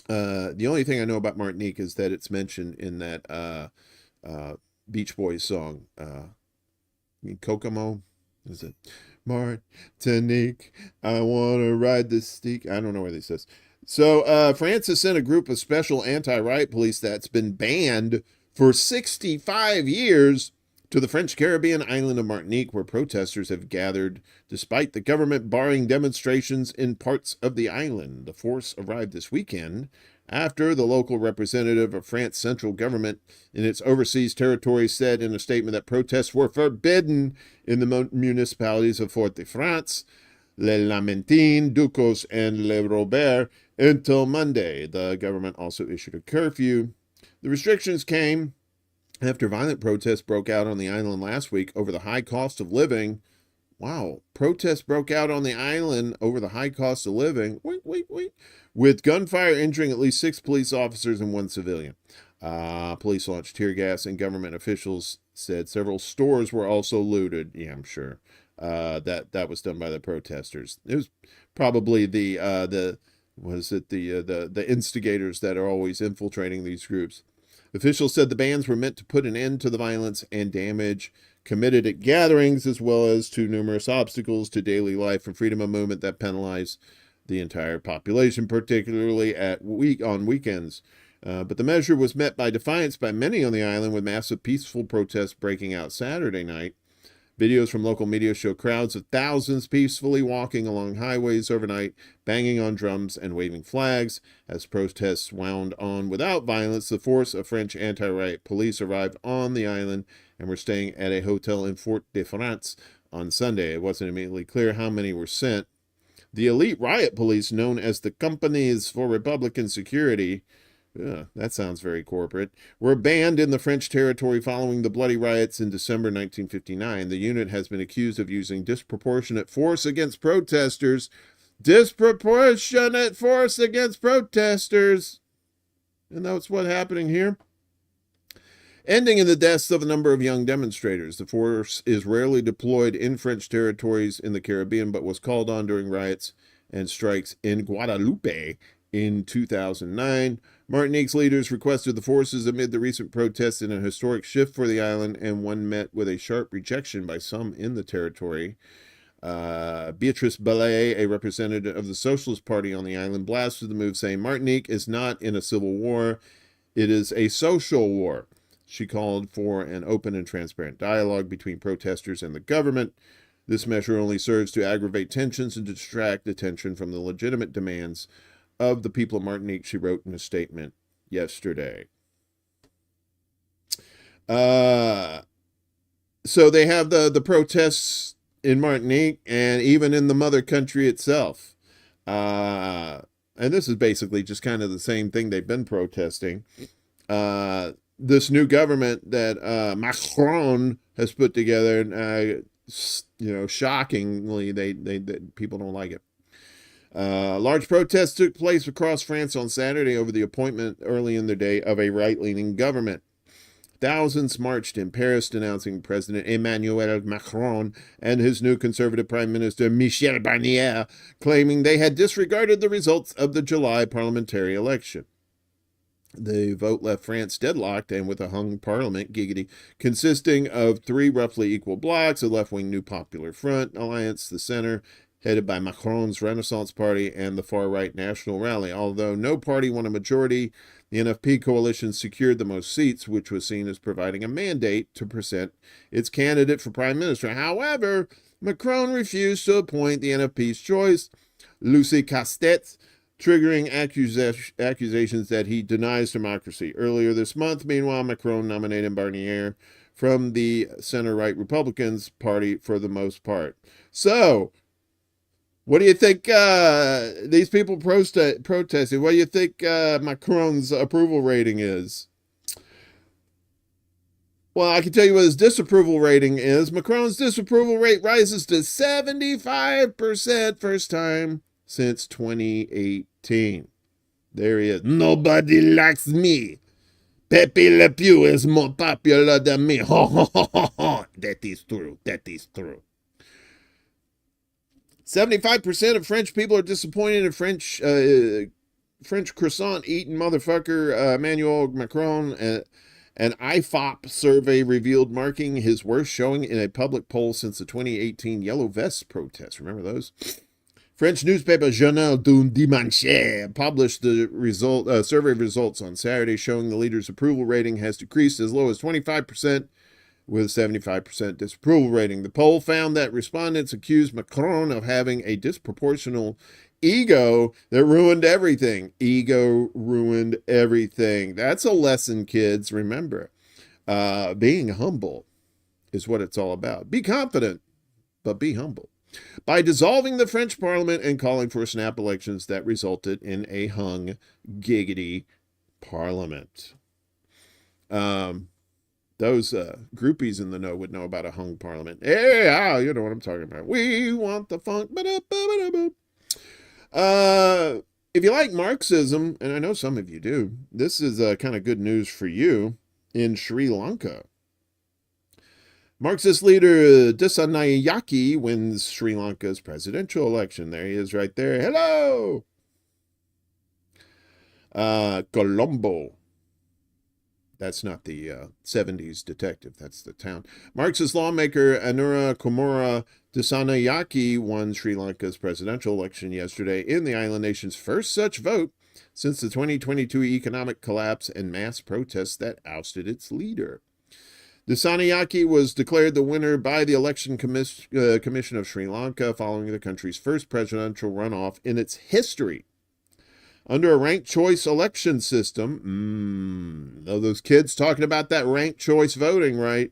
The only thing I know about Martinique is that it's mentioned in that Beach Boys song. Kokomo, is it? Martinique, I want to ride the steak. I don't know where this says. So France has sent a group of special anti-riot police that's been banned for 65 years to the French Caribbean island of Martinique, where protesters have gathered despite the government barring demonstrations in parts of the island. The force arrived this weekend after the local representative of France's central government in its overseas territory said in a statement that protests were forbidden in the municipalities of Fort-de-France, Le Lamentin, Ducos, and Le Robert until Monday. The government also issued a curfew. The restrictions came after violent protests broke out on the island last week over the high cost of living. Wow, protests broke out on the island over the high cost of living. Wait. With gunfire injuring at least 6 police officers and 1 civilian. Police launched tear gas, and government officials said several stores were also looted. Yeah, I'm sure. That was done by the protesters. It was probably the instigators that are always infiltrating these groups. Officials said the bans were meant to put an end to the violence and damage committed at gatherings, as well as to numerous obstacles to daily life and freedom of movement that penalize the entire population, particularly on weekends. But the measure was met by defiance by many on the island, with massive peaceful protests breaking out Saturday night. Videos from local media show crowds of thousands peacefully walking along highways overnight, banging on drums and waving flags. As protests wound on without violence, the force of French anti-riot police arrived on the island and were staying at a hotel in Fort-de-France on Sunday. It wasn't immediately clear how many were sent. The elite riot police, known as the Companies for Republican Security, that sounds very corporate, were banned in the French territory following the bloody riots in December 1959. The unit has been accused of using disproportionate force against protesters. Disproportionate force against protesters. And that's what's happening here. Ending in the deaths of a number of young demonstrators. The force is rarely deployed in French territories in the Caribbean, but was called on during riots and strikes in Guadeloupe in 2009. Martinique's leaders requested the forces amid the recent protests in a historic shift for the island, and one met with a sharp rejection by some in the territory. Beatrice Ballet, a representative of the Socialist Party on the island, blasted the move, saying Martinique is not in a civil war, it is a social war. She called for an open and transparent dialogue between protesters and the government. This measure only serves to aggravate tensions and distract attention from the legitimate demands of the people of Martinique, she wrote in a statement yesterday. So they have the protests in Martinique and even in the mother country itself. And this is basically just kind of the same thing they've been protesting. This new government that Macron has put together, shockingly, they people don't like it. Large protests took place across France on Saturday over the appointment early in the day of a right-leaning government. Thousands marched in Paris denouncing President Emmanuel Macron and his new conservative Prime Minister Michel Barnier, claiming they had disregarded the results of the July parliamentary election. The vote left France deadlocked and with a hung parliament, giggity, consisting of 3 roughly equal blocs: a left-wing New Popular Front Alliance, the center, headed by Macron's Renaissance Party, and the far-right National Rally. Although no party won a majority, the NFP coalition secured the most seats, which was seen as providing a mandate to present its candidate for prime minister. However, Macron refused to appoint the NFP's choice, Lucie Castet, triggering accusations that he denies democracy. Earlier this month, meanwhile, Macron nominated Barnier from the center-right Republicans Party for the most part. So, what do you think these people protesting? What do you think Macron's approval rating is? Well, I can tell you what his disapproval rating is. Macron's disapproval rate rises to 75%, first time since 2018. There he is. Nobody likes me. Pepe Le Pew is more popular than me. That is true. That is true. 75% of French people are disappointed in French croissant-eating motherfucker Emmanuel Macron. An IFOP survey revealed, marking his worst showing in a public poll since the 2018 Yellow Vests protests. Remember those? French newspaper Journal du Dimanche published the survey results on Saturday, showing the leader's approval rating has decreased as low as 25%, with 75% disapproval rating. The poll found that respondents accused Macron of having a disproportional ego that ruined everything. Ego ruined everything. That's a lesson, kids. Remember, being humble is what it's all about. Be confident, but be humble. by dissolving the French parliament and calling for snap elections that resulted in a hung giggity parliament. Those groupies in the know would know about a hung parliament. Yeah, you know what I'm talking about. We want the funk. If you like Marxism, and I know some of you do, this is kind of good news for you in Sri Lanka. Marxist leader Dissanayake wins Sri Lanka's presidential election. There he is right there. Hello! Colombo. That's not the 70s detective. That's the town. Marxist lawmaker Anura Kumara Dissanayake won Sri Lanka's presidential election yesterday in the island nation's first such vote since the 2022 economic collapse and mass protests that ousted its leader. Dissanayake was declared the winner by the Election Commission of Sri Lanka following the country's first presidential runoff in its history. Under a ranked choice election system, those kids talking about that ranked choice voting, right?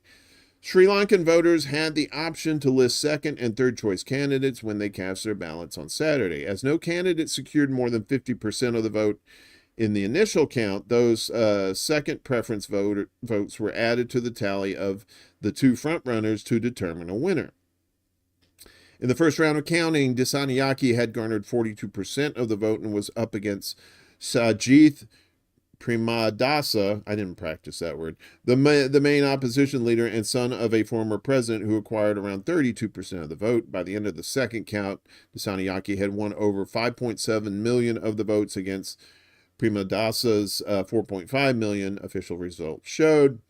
Sri Lankan voters had the option to list second and third choice candidates when they cast their ballots on Saturday. As no candidate secured more than 50% of the vote in the initial count, those second preference votes were added to the tally of the two frontrunners to determine a winner. In the first round of counting, Dissanayake had garnered 42% of the vote and was up against Sajith Premadasa, I didn't practice that word, the main opposition leader and son of a former president who acquired around 32% of the vote. By the end of the second count, Dissanayake had won over 5.7 million of the votes against Premadasa's 4.5 million, official results showed.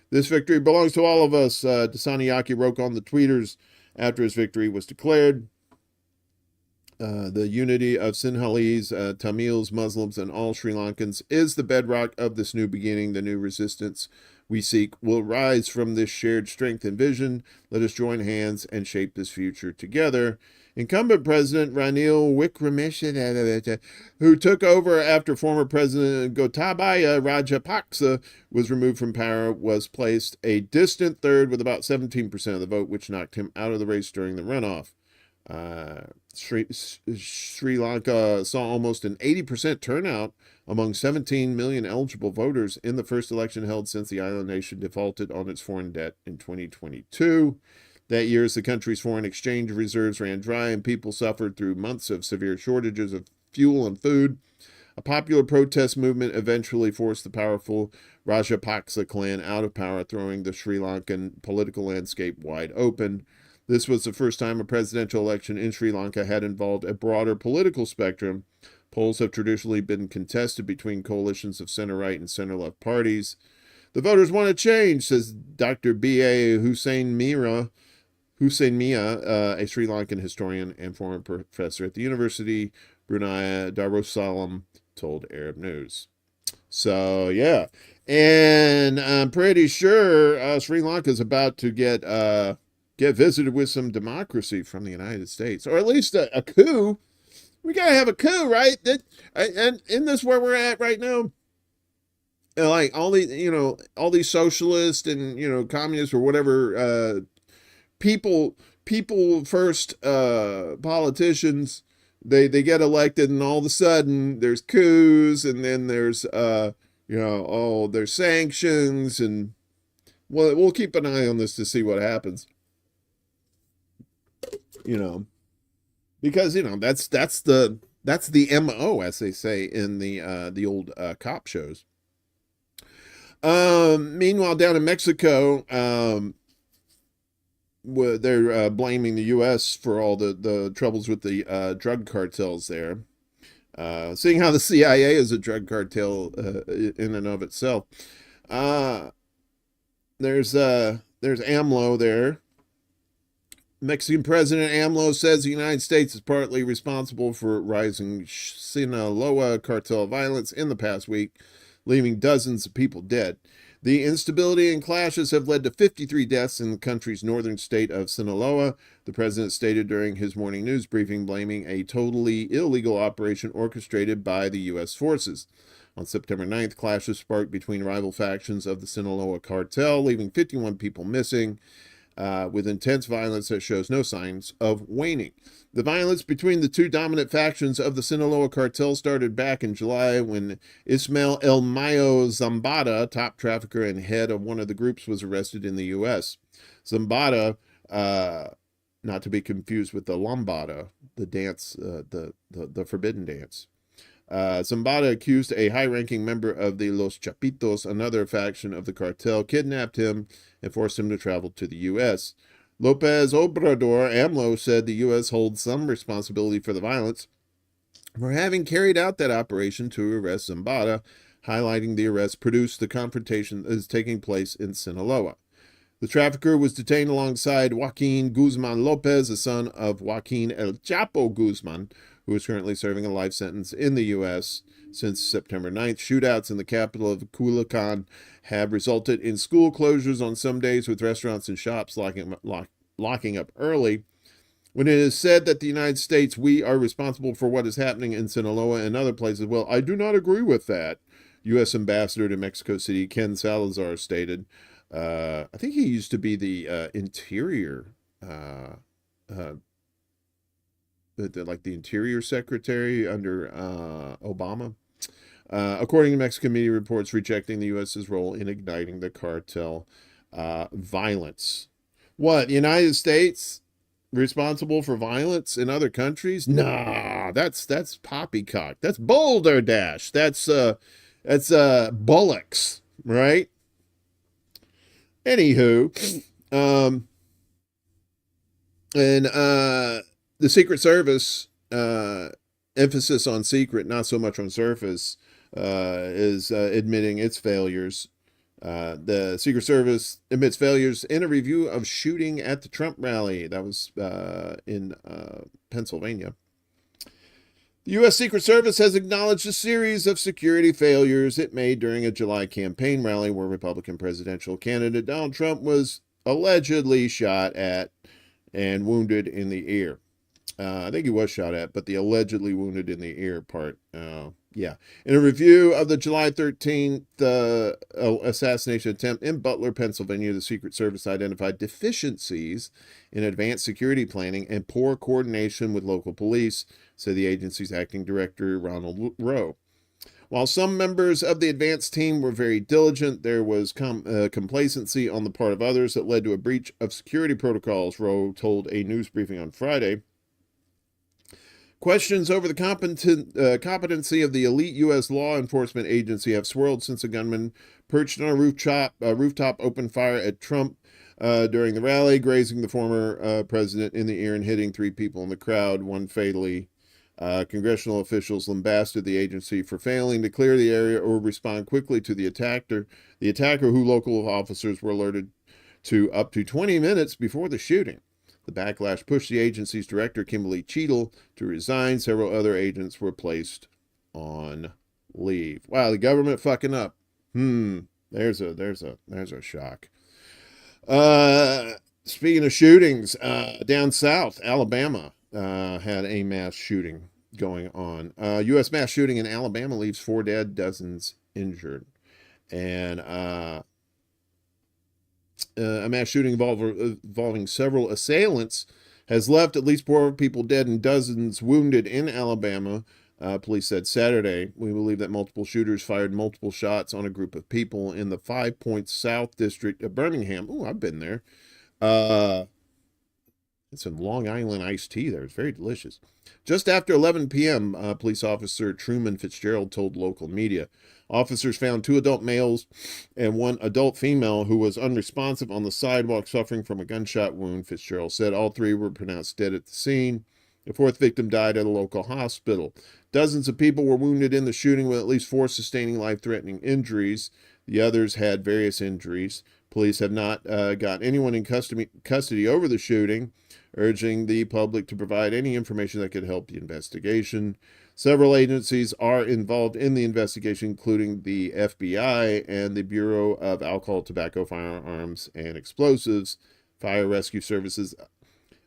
This victory belongs to all of us, Dissanayake wrote on the tweeters after his victory was declared. The unity of Sinhalese, Tamils, Muslims, and all Sri Lankans is the bedrock of this new beginning. The new resistance we seek will rise from this shared strength and vision. Let us join hands and shape this future together. Incumbent President Ranil Wickremesinghe, who took over after former President Gotabaya Rajapaksa was removed from power, was placed a distant third with about 17% of the vote, which knocked him out of the race during the runoff. Sri Lanka saw almost an 80% turnout among 17 million eligible voters in the first election held since the island nation defaulted on its foreign debt in 2022. That year, as the country's foreign exchange reserves ran dry and people suffered through months of severe shortages of fuel and food, a popular protest movement eventually forced the powerful Rajapaksa clan out of power, throwing the Sri Lankan political landscape wide open. This was the first time a presidential election in Sri Lanka had involved a broader political spectrum. Polls have traditionally been contested between coalitions of center-right and center-left parties. The voters want a change, says Dr. B.A. Hussein Mia, a Sri Lankan historian and former professor at the University Brunei Darussalam, told Arab News. So, yeah. And I'm pretty sure Sri Lanka is about to get visited with some democracy from the United States, or at least a coup. We got to have a coup, right? And isn't this where we're at right now? Like all these socialists and, communists or whatever, people first politicians, they get elected, and all of a sudden there's coups, and then there's there's sanctions, and we'll keep an eye on this to see what happens. Because that's the MO, as they say in the old cop shows. Meanwhile, down in Mexico, they're blaming the U.S. for all the troubles with the drug cartels there. Seeing how the CIA is a drug cartel in and of itself. There's AMLO there. Mexican President AMLO says the United States is partly responsible for rising Sinaloa cartel violence in the past week, leaving dozens of people dead. The instability and clashes have led to 53 deaths in the country's northern state of Sinaloa, the president stated during his morning news briefing, blaming a totally illegal operation orchestrated by the U.S. forces. On September 9th, clashes sparked between rival factions of the Sinaloa cartel, leaving 51 people missing. with intense violence that shows no signs of waning. The violence between the two dominant factions of the Sinaloa cartel started back in July when Ismael El Mayo Zambada, top trafficker and head of one of the groups, was arrested in the U.S. Zambada, not to be confused with the lambada, the dance, the forbidden dance. Zambada accused a high-ranking member of the Los Chapitos, another faction of the cartel, kidnapped him and forced him to travel to the U.S. Lopez Obrador, AMLO, said the U.S. holds some responsibility for the violence for having carried out that operation to arrest Zambada, highlighting the arrest produced the confrontation that is taking place in Sinaloa. The trafficker was detained alongside Joaquin Guzman Lopez, the son of Joaquin El Chapo Guzman, who is currently serving a life sentence in the U.S. Since September 9th, shootouts in the capital of Culiacan have resulted in school closures on some days, with restaurants and shops locking up early. When it is said that the United States, we are responsible for what is happening in Sinaloa and other places, well, I do not agree with that, U.S. Ambassador to Mexico City Ken Salazar stated. I think he used to be the Interior, like the Interior Secretary under Obama. According to Mexican media reports, rejecting the U.S.'s role in igniting the cartel violence. What, the United States responsible for violence in other countries? Nah, that's poppycock. That's balderdash. That's bullocks, right? Anywho, the Secret Service, emphasis on secret, not so much on surface, is admitting its failures. The Secret Service admits failures in a review of shooting at the Trump rally. That was in Pennsylvania. The U.S. Secret Service has acknowledged a series of security failures it made during a July campaign rally where Republican presidential candidate Donald Trump was allegedly shot at and wounded in the ear. I think he was shot at, but the allegedly wounded in the ear part, yeah. In a review of the July 13th assassination attempt in Butler, Pennsylvania, the Secret Service identified deficiencies in advanced security planning and poor coordination with local police, said the agency's acting director, Ronald Rowe. While some members of the advanced team were very diligent, there was complacency on the part of others that led to a breach of security protocols, Rowe told a news briefing on Friday. Questions over the competency of the elite U.S. law enforcement agency have swirled since a gunman perched on a rooftop opened fire at Trump during the rally, grazing the former president in the ear and hitting 3 people in the crowd, one fatally. Congressional officials lambasted the agency for failing to clear the area or respond quickly to the attacker, who local officers were alerted to up to 20 minutes before the shooting. The backlash pushed the agency's director, Kimberly Cheadle, to resign. Several other agents were placed on leave. Wow, the government fucking up. There's a shock. Speaking of shootings, down south, Alabama had a mass shooting going on. U.S. mass shooting in Alabama leaves 4 dead, dozens injured. And a mass shooting involving several assailants has left at least 4 people dead and dozens wounded in Alabama, police said Saturday. We believe that multiple shooters fired multiple shots on a group of people in the 5 Points South district of Birmingham. Oh, I've been there. It's some Long Island iced tea there. It's very delicious. Just after 11 p.m., police officer Truman Fitzgerald told local media. Officers found 2 adult males and 1 adult female who was unresponsive on the sidewalk suffering from a gunshot wound, Fitzgerald said. All 3 were pronounced dead at the scene. The 4th victim died at a local hospital. Dozens of people were wounded in the shooting, with at least 4 sustaining life-threatening injuries. The others had various injuries. Police have not got anyone in custody over the shooting, urging the public to provide any information that could help the investigation. Several agencies are involved in the investigation, including the FBI and the Bureau of Alcohol, Tobacco, Firearms, and Explosives. Fire rescue services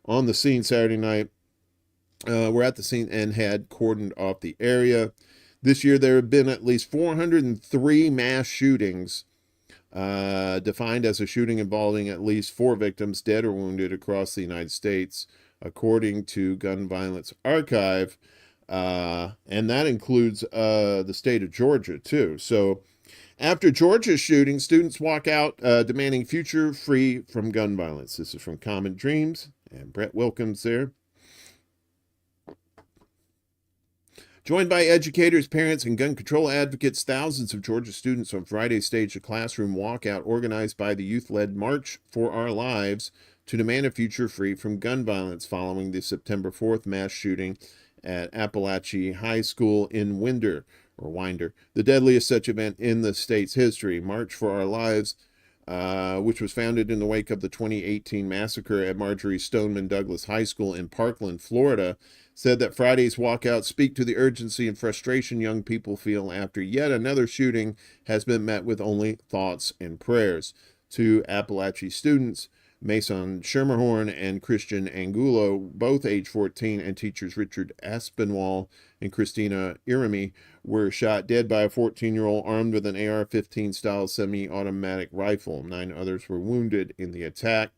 on the scene Saturday night were at the scene and had cordoned off the area. This year, there have been at least 403 mass shootings defined as a shooting involving at least 4 victims dead or wounded across the United States, according to Gun Violence Archive. And that includes the state of Georgia, too. So after Georgia's shooting, students walk out demanding future free from gun violence. This is from Common Dreams and Brett Wilkins there. Joined by educators, parents, and gun control advocates, thousands of Georgia students on Friday staged a classroom walkout organized by the youth-led March for Our Lives to demand a future free from gun violence following the September 4th mass shooting at Appalachia High School in Winder, the deadliest such event in the state's history. March for Our Lives, which was founded in the wake of the 2018 massacre at Marjorie Stoneman Douglas High School in Parkland, Florida, said that Friday's walkouts speak to the urgency and frustration young people feel after yet another shooting has been met with only thoughts and prayers. Two Appalachia students, Mason Schermerhorn and Christian Angulo, both age 14, and teachers Richard Aspinwall and Christina Irami, were shot dead by a 14-year-old armed with an AR-15 style semi-automatic rifle. 9 others were wounded in the attack.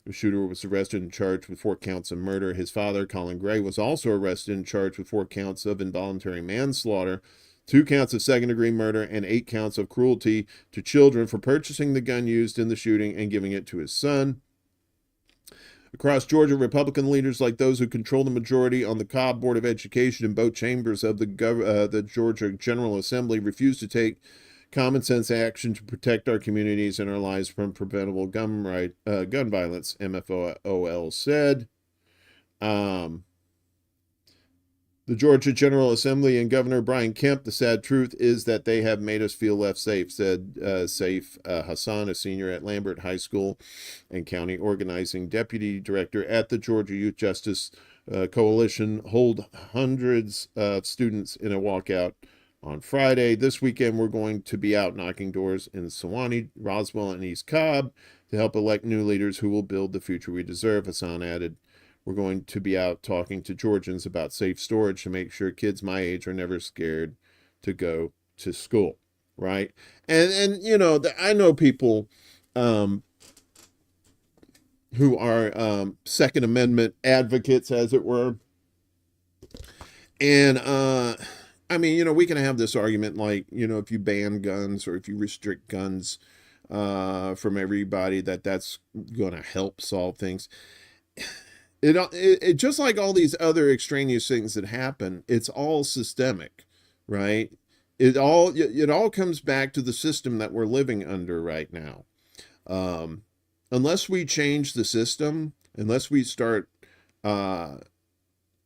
The shooter was arrested and charged with 4 counts of murder. His father, Colin Gray, was also arrested and charged with 4 counts of involuntary manslaughter, 2 counts of second-degree murder, and 8 counts of cruelty to children for purchasing the gun used in the shooting and giving it to his son. Across Georgia, Republican leaders like those who control the majority on the Cobb Board of Education and both chambers of the Georgia General Assembly refuse to take common sense action to protect our communities and our lives from preventable gun violence, MFOL said. The Georgia General Assembly and Governor Brian Kemp, the sad truth is that they have made us feel less safe, said Saif Hassan, a senior at Lambert High School and County Organizing Deputy Director at the Georgia Youth Justice Coalition. Hold hundreds of students in a walkout on Friday. This weekend, we're going to be out knocking doors in Sewanee, Roswell, and East Cobb to help elect new leaders who will build the future we deserve, Hassan added. We're going to be out talking to Georgians about safe storage to make sure kids my age are never scared to go to school, right? And you know, I know people who are Second Amendment advocates, as it were. And I mean, you know, we can have this argument like, you know, if you ban guns or if you restrict guns from everybody, that's going to help solve things. It just like all these other extraneous things that happen, it's all systemic, right? It all comes back to the system that we're living under right now. Unless we change the system, unless we start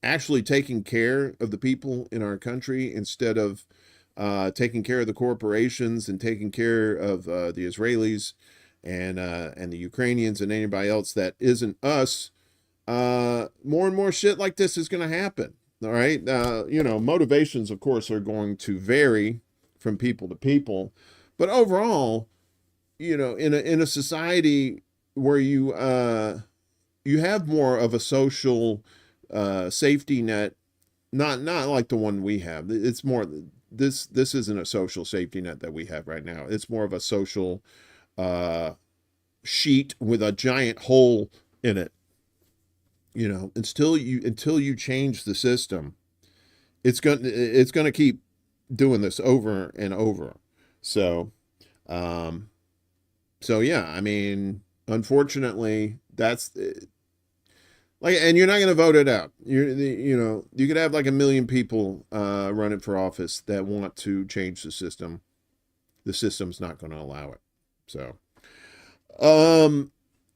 actually taking care of the people in our country instead of taking care of the corporations and taking care of the Israelis and the Ukrainians and anybody else that isn't us, more and more shit like this is going to happen. All right. You know, motivations, of course, are going to vary from people to people, but overall, you know, in a society where you have more of a social safety net, not like the one we have. It's more, this isn't a social safety net that we have right now. It's more of a social sheet with a giant hole in it. You know, until you change the system, it's going to keep doing this over and over. So yeah, I mean, unfortunately, that's like, and you're not going to vote it out. You know, you could have like 1 million people running for office that want to change the system. The system's not going to allow it. So,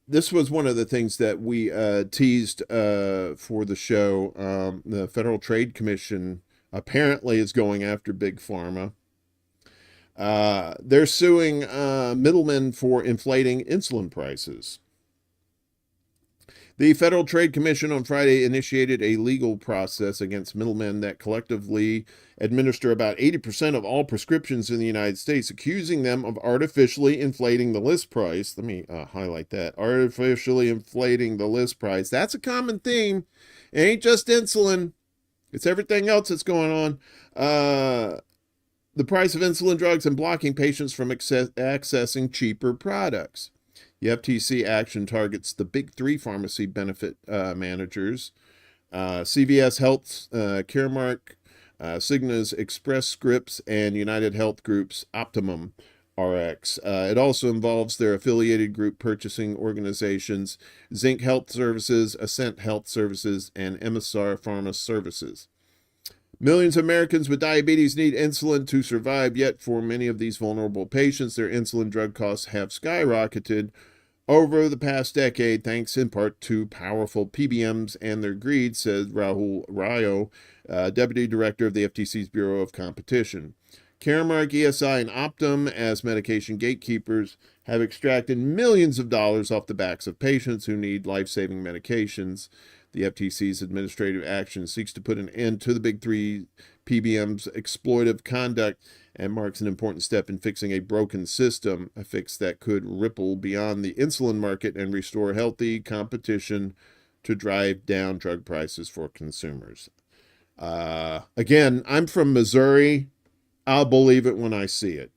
this was one of the things that we teased for the show. The Federal Trade Commission apparently is going after Big Pharma. They're suing middlemen for inflating insulin prices. The Federal Trade Commission on Friday initiated a legal process against middlemen that collectively administer about 80% of all prescriptions in the United States, accusing them of artificially inflating the list price. Let me highlight that. Artificially inflating the list price. That's a common theme. It ain't just insulin. It's everything else that's going on. the price of insulin drugs and blocking patients from accessing cheaper products. The FTC action targets the big three pharmacy benefit managers, CVS Health, Caremark, Cigna's Express Scripts, and United Health Group's Optimum RX. It also involves their affiliated group purchasing organizations, Zinc Health Services, Ascent Health Services, and MSR Pharma Services. Millions of Americans with diabetes need insulin to survive, yet for many of these vulnerable patients, their insulin drug costs have skyrocketed over the past decade, thanks in part to powerful PBMs and their greed, said Rahul Rayo, Deputy Director of the FTC's Bureau of Competition. Caremark, ESI, and Optum, as medication gatekeepers, have extracted millions of dollars off the backs of patients who need life-saving medications. The FTC's administrative action seeks to put an end to the big three PBM's exploitive conduct and marks an important step in fixing a broken system, a fix that could ripple beyond the insulin market and restore healthy competition to drive down drug prices for consumers. Again, I'm from Missouri. I'll believe it when I see it.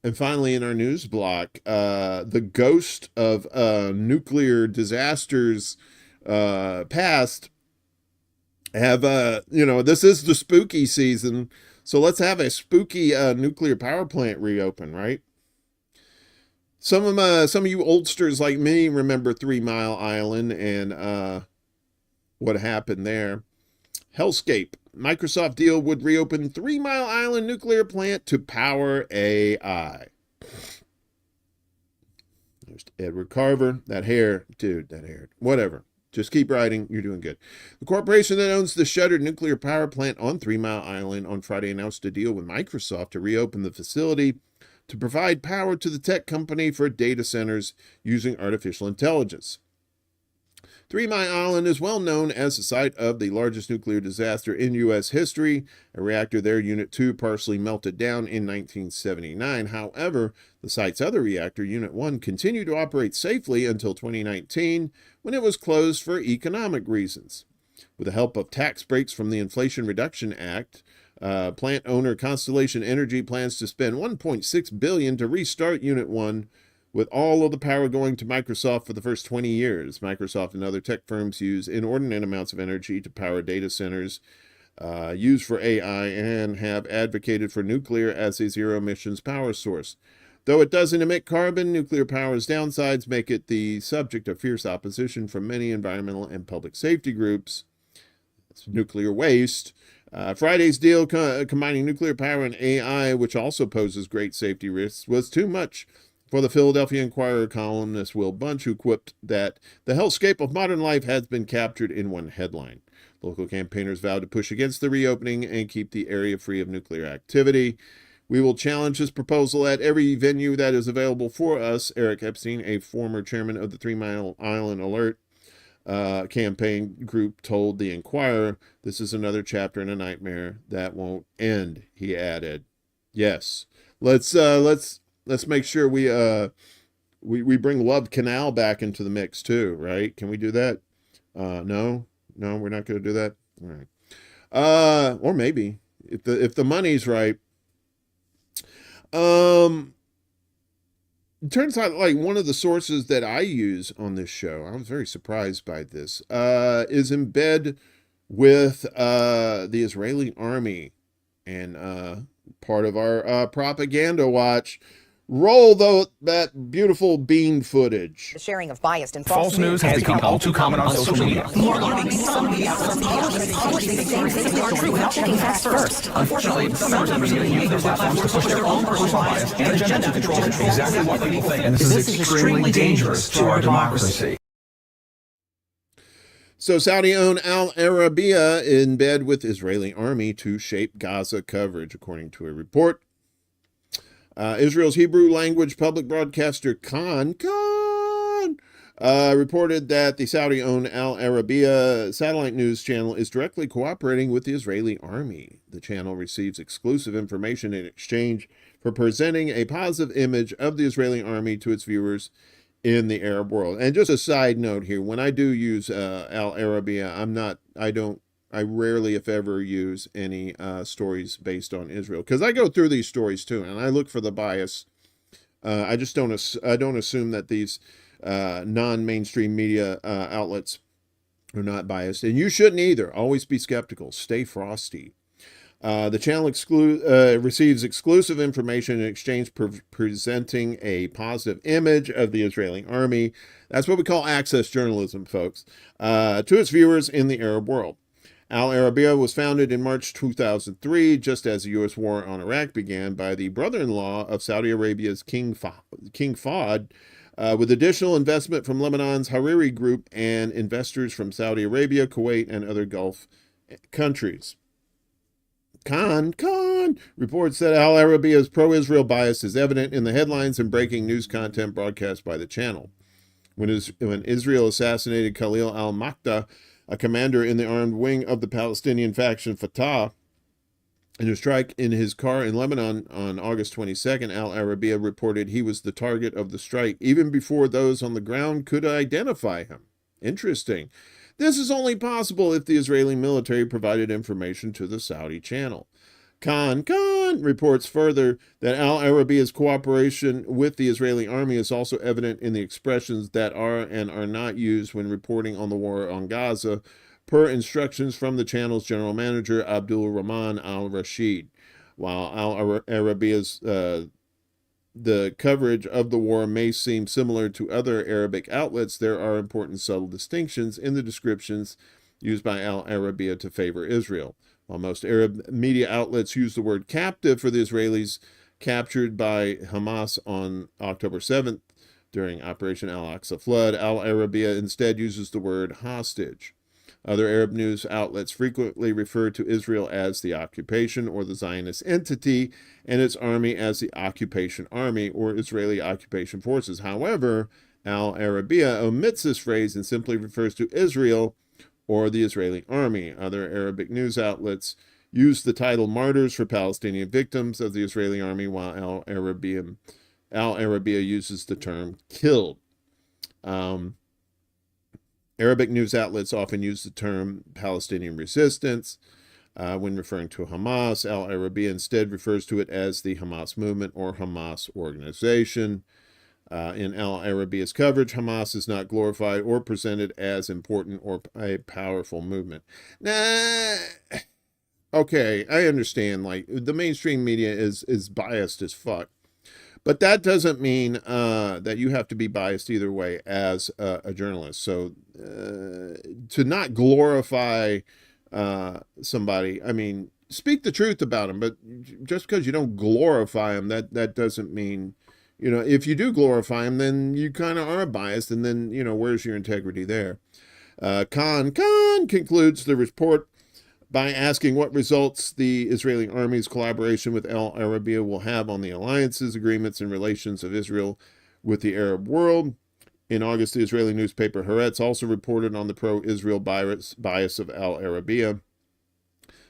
And finally, in our news block, the ghost of nuclear disasters past have, this is the spooky season, so let's have a spooky nuclear power plant reopen, right? Some of you oldsters like me remember 3 Mile Island and what happened there. Hellscape. Microsoft deal would reopen 3 Mile Island nuclear plant to power AI. There's Edward Carver. That hair, dude, that hair. Whatever. Just keep writing. You're doing good. The corporation that owns the shuttered nuclear power plant on 3 Mile Island on Friday announced a deal with Microsoft to reopen the facility to provide power to the tech company for data centers using artificial intelligence. 3 Mile Island is well known as the site of the largest nuclear disaster in U.S. history. A reactor there, Unit 2, partially melted down in 1979. However, the site's other reactor, Unit 1, continued to operate safely until 2019, when it was closed for economic reasons. With the help of tax breaks from the Inflation Reduction Act, plant owner Constellation Energy plans to spend $1.6 billion to restart Unit 1, with all of the power going to Microsoft for the first 20 years. Microsoft and other tech firms use inordinate amounts of energy to power data centers used for AI and have advocated for nuclear as a zero-emissions power source. Though it doesn't emit carbon, nuclear power's downsides make it the subject of fierce opposition from many environmental and public safety groups. It's nuclear waste. Friday's deal combining nuclear power and AI, which also poses great safety risks, was too much for the Philadelphia Inquirer columnist Will Bunch, who quipped that the hellscape of modern life has been captured in one headline. Local campaigners vowed to push against the reopening and keep the area free of nuclear activity. We will challenge this proposal at every venue that is available for us, Eric Epstein, a former chairman of the 3 Mile Island Alert campaign group, told the Inquirer. This is another chapter in a nightmare that won't end, he added. Yes, let's make sure we bring Love Canal back into the mix too, right? Can we do that? No, we're not going to do that. All right. Or maybe if the money's right. It turns out like one of the sources that I use on this show, I was very surprised by this, is in bed with the Israeli army, and part of our propaganda watch. Roll that beautiful bean footage. The sharing of biased and False news has become all too common on social media. More alarming, some media publishing the same things are true without checking facts first. Unfortunately, some members of the media use their platforms to push their own personal bias and agenda to control exactly what people think. And this is extremely dangerous to our democracy. So Saudi-owned Al Arabiya in bed with Israeli army to shape Gaza coverage, according to a report. Israel's Hebrew language public broadcaster Khan reported that the Saudi-owned Al Arabiya satellite news channel is directly cooperating with the Israeli army. The channel receives exclusive information in exchange for presenting a positive image of the Israeli army to its viewers in the Arab world. And just a side note here, when I do use Al Arabiya, I rarely, if ever, use any stories based on Israel, because I go through these stories too, and I look for the bias. I just don't assume that these non-mainstream media outlets are not biased, and you shouldn't either. Always be skeptical. Stay frosty. The channel receives exclusive information in exchange presenting a positive image of the Israeli army. That's what we call access journalism, folks, to its viewers in the Arab world. Al Arabiya was founded in March 2003, just as the U.S. war on Iraq began, by the brother-in-law of Saudi Arabia's King Fahd, with additional investment from Lebanon's Hariri Group and investors from Saudi Arabia, Kuwait, and other Gulf countries. Khan reports that Al Arabiya's pro-Israel bias is evident in the headlines and breaking news content broadcast by the channel. When Israel assassinated Khalil al-Maqta, a commander in the armed wing of the Palestinian faction Fatah, in a strike in his car in Lebanon on August 22nd, Al Arabiya reported he was the target of the strike even before those on the ground could identify him. Interesting. This is only possible if the Israeli military provided information to the Saudi channel. Khan reports further that Al Arabiya's cooperation with the Israeli army is also evident in the expressions that are and are not used when reporting on the war on Gaza, per instructions from the channel's general manager, Abdul Rahman al-Rashid. While Al Arabiya's the coverage of the war may seem similar to other Arabic outlets, there are important subtle distinctions in the descriptions used by Al Arabiya to favor Israel. While most Arab media outlets use the word captive for the Israelis captured by Hamas on October 7th during Operation Al-Aqsa Flood, Al Arabiya instead uses the word hostage. Other Arab news outlets frequently refer to Israel as the occupation or the Zionist entity and its army as the occupation army or Israeli occupation forces. However, Al Arabiya omits this phrase and simply refers to Israel or the Israeli army. Other Arabic news outlets use the title martyrs for Palestinian victims of the Israeli army, while Al Arabiya uses the term killed. Arabic news outlets often use the term Palestinian resistance when referring to Hamas. Al Arabiya instead refers to it as the Hamas movement or Hamas organization. In Al Arabiya's coverage, Hamas is not glorified or presented as important or a powerful movement. Okay, I understand, like, the mainstream media is biased as fuck. But that doesn't mean that you have to be biased either way as a journalist. So to not glorify somebody, I mean, speak the truth about them, but just because you don't glorify them, that doesn't mean, you know, if you do glorify them, then you kind of are biased, and then, you know, where's your integrity there? Khan concludes the report by asking what results the Israeli army's collaboration with Al Arabiya will have on the alliances, agreements, and relations of Israel with the Arab world. In August, the Israeli newspaper Haaretz also reported on the pro-Israel bias of Al Arabiya.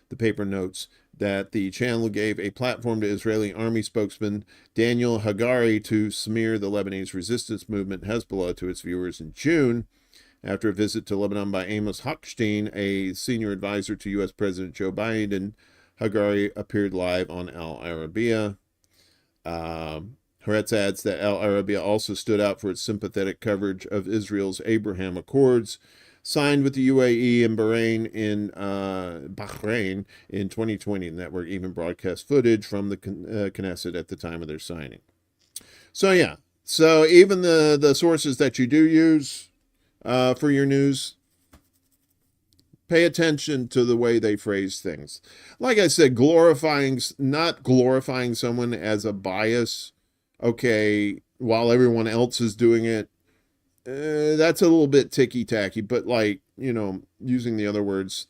The paper notes that the channel gave a platform to Israeli army spokesman Daniel Hagari to smear the Lebanese resistance movement Hezbollah to its viewers in June. After a visit to Lebanon by Amos Hochstein, a senior advisor to U.S. President Joe Biden, Hagari appeared live on Al Arabiya. Haaretz adds that Al Arabiya also stood out for its sympathetic coverage of Israel's Abraham Accords, signed with the UAE and Bahrain in 2020. The network even broadcast footage from the Knesset at the time of their signing. So yeah, so even the sources that you do use for your news, pay attention to the way they phrase things. Like I said, not glorifying someone as a bias, okay, while everyone else is doing it, that's a little bit ticky-tacky, but, like, you know, using the other words,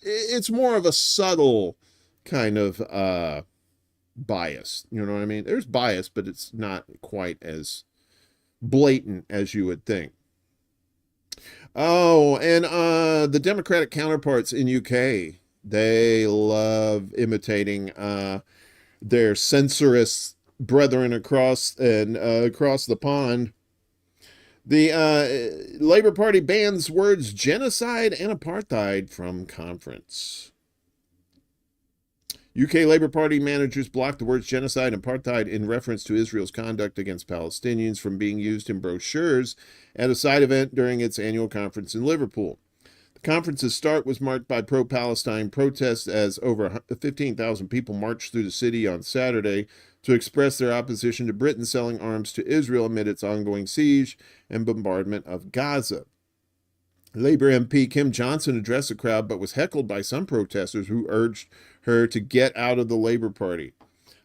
it's more of a subtle kind of bias, you know what I mean? There's bias, but it's not quite as blatant as you would think. Oh, and the Democratic counterparts in UK, they love imitating their censorious brethren across the pond. The Labour Party bans words genocide and apartheid from conference. UK Labour Party managers blocked the words genocide and apartheid in reference to Israel's conduct against Palestinians from being used in brochures at a side event during its annual conference in Liverpool. The conference's start was marked by pro-Palestine protests as over 15,000 people marched through the city on Saturday to express their opposition to Britain selling arms to Israel amid its ongoing siege and bombardment of Gaza. Labour MP Kim Johnson addressed the crowd but was heckled by some protesters who urged her to get out of the Labour Party.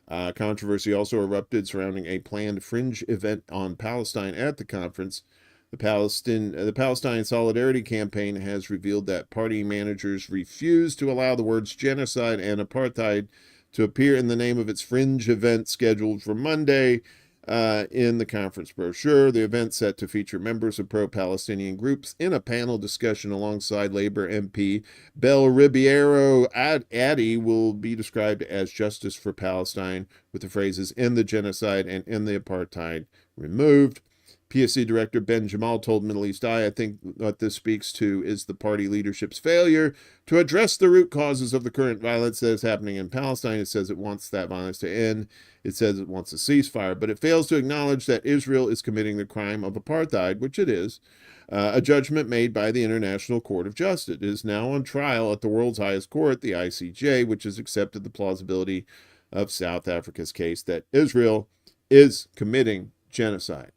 Controversy also erupted surrounding a planned fringe event on Palestine at the conference. The Palestine Solidarity Campaign has revealed that party managers refused to allow the words genocide and apartheid to appear in the name of its fringe event scheduled for Monday in the conference brochure. The event set to feature members of pro-Palestinian groups in a panel discussion alongside Labour MP Bel Ribeiro Addy will be described as Justice for Palestine, with the phrases "end the genocide" and "end the apartheid" removed. PSC Director Ben Jamal told Middle East Eye, "I think what this speaks to is the party leadership's failure to address the root causes of the current violence that is happening in Palestine. It says it wants that violence to end. It says it wants a ceasefire, but it fails to acknowledge that Israel is committing the crime of apartheid," which it is, a judgment made by the International Court of Justice. It is now on trial at the world's highest court, the ICJ, which has accepted the plausibility of South Africa's case that Israel is committing genocide.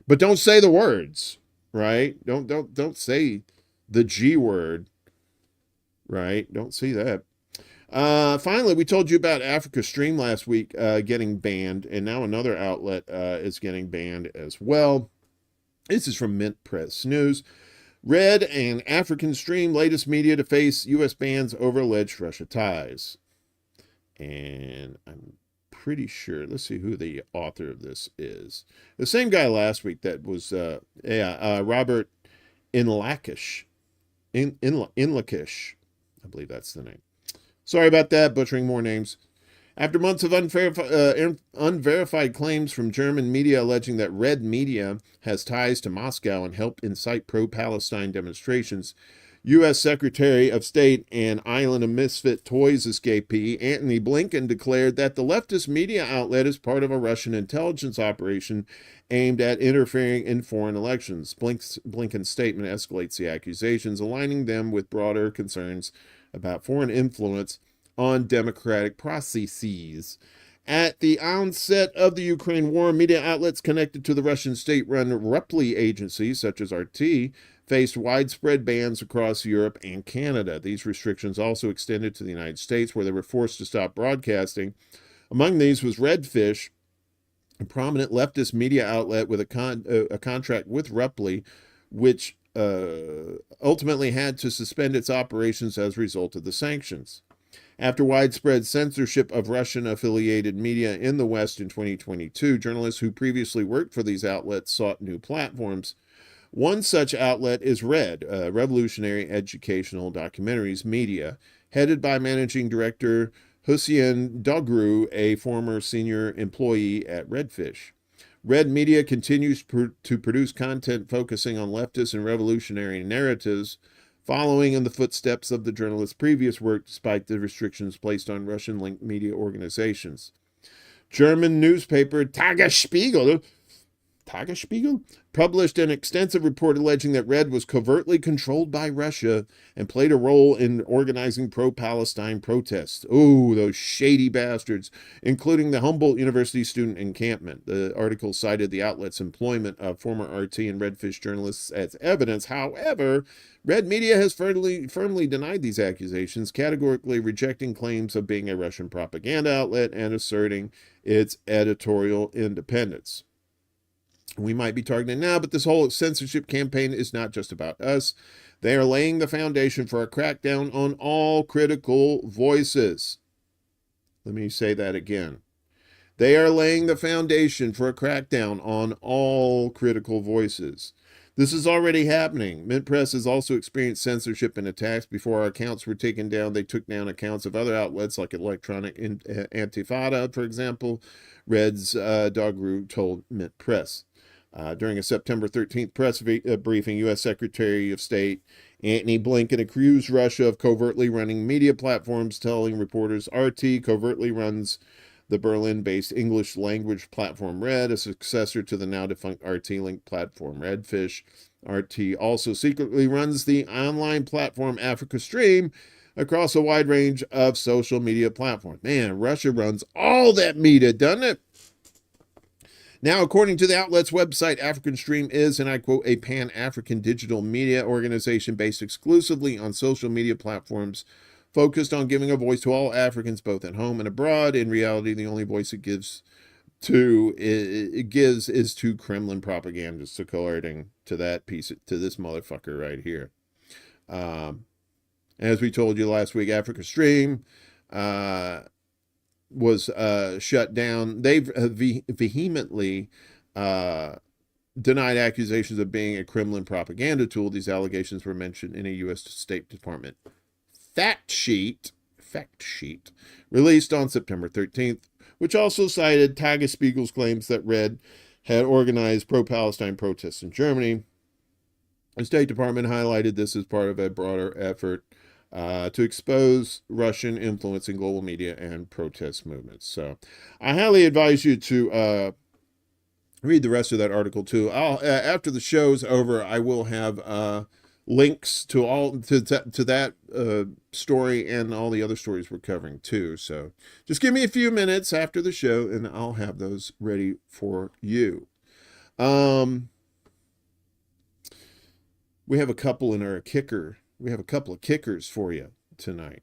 But don't say the words, right? Don't say the G word, right? Don't say that. Finally, we told you about Africa Stream last week getting banned, and now another outlet is getting banned as well. This is from Mint Press News. Red and African Stream, latest media to face U.S. bans over alleged Russia ties. And I'm pretty sure, let's see who the author of this is. The same guy last week that was, Robert Inlakish. Inlakish. I believe that's the name. Sorry about that, butchering more names. After months of unverified claims from German media alleging that Red Media has ties to Moscow and helped incite pro-Palestine demonstrations, U.S. Secretary of State and Island of Misfit Toys escapee Antony Blinken declared that the leftist media outlet is part of a Russian intelligence operation aimed at interfering in foreign elections. Blinken's statement escalates the accusations, aligning them with broader concerns about foreign influence on democratic processes. At the onset of the Ukraine war, media outlets connected to the Russian state-run Reply agency, such as RT, faced widespread bans across Europe and Canada. These restrictions also extended to the United States, where they were forced to stop broadcasting. Among these was Redfish, a prominent leftist media outlet with a contract with Reply, which ultimately had to suspend its operations as a result of the sanctions. After widespread censorship of Russian-affiliated media in the West in 2022, journalists who previously worked for these outlets sought new platforms. One such outlet is RED, Revolutionary Educational Documentaries Media, headed by Managing Director Hussein Dogru, a former senior employee at Redfish. Red Media continues to produce content focusing on leftist and revolutionary narratives, following in the footsteps of the journalist's previous work despite the restrictions placed on Russian-linked media organizations. German newspaper Tagesspiegel published an extensive report alleging that Red was covertly controlled by Russia and played a role in organizing pro-Palestine protests. Oh, those shady bastards, including the Humboldt University student encampment. The article cited the outlet's employment of former RT and Redfish journalists as evidence. However, Red Media has firmly denied these accusations, categorically rejecting claims of being a Russian propaganda outlet and asserting its editorial independence. We might be targeted now, but this whole censorship campaign is not just about us. They are laying the foundation for a crackdown on all critical voices. Let me say that again. They are laying the foundation for a crackdown on all critical voices. This is already happening. Mint Press has also experienced censorship and attacks. Before our accounts were taken down, they took down accounts of other outlets like Electronic Intifada, for example. Red's Dogru told Mint Press. During a September 13th press briefing, U.S. Secretary of State Antony Blinken accused Russia of covertly running media platforms, telling reporters RT covertly runs the Berlin-based English language platform Red, a successor to the now-defunct RT-linked platform Redfish. RT also secretly runs the online platform Africa Stream across a wide range of social media platforms. Man, Russia runs all that media, doesn't it? Now, according to the outlet's website, African Stream is, and I quote, a pan-African digital media organization based exclusively on social media platforms focused on giving a voice to all Africans, both at home and abroad. In reality, the only voice it gives is to Kremlin propagandists, according to that piece, to this motherfucker right here. As we told you last week, Africa Stream was shut down. They've vehemently denied accusations of being a Kremlin propaganda tool. These allegations were mentioned in a U.S. State Department fact sheet released on September 13th, which also cited Tagesspiegel's claims that Red had organized pro-Palestine protests in Germany. The State Department highlighted this as part of a broader effort to expose Russian influence in global media and protest movements. So I highly advise you to read the rest of that article too. After the show's over, I will have links to that story and all the other stories we're covering too. So just give me a few minutes after the show and I'll have those ready for you. We have a couple in our kicker. We have a couple of kickers for you tonight,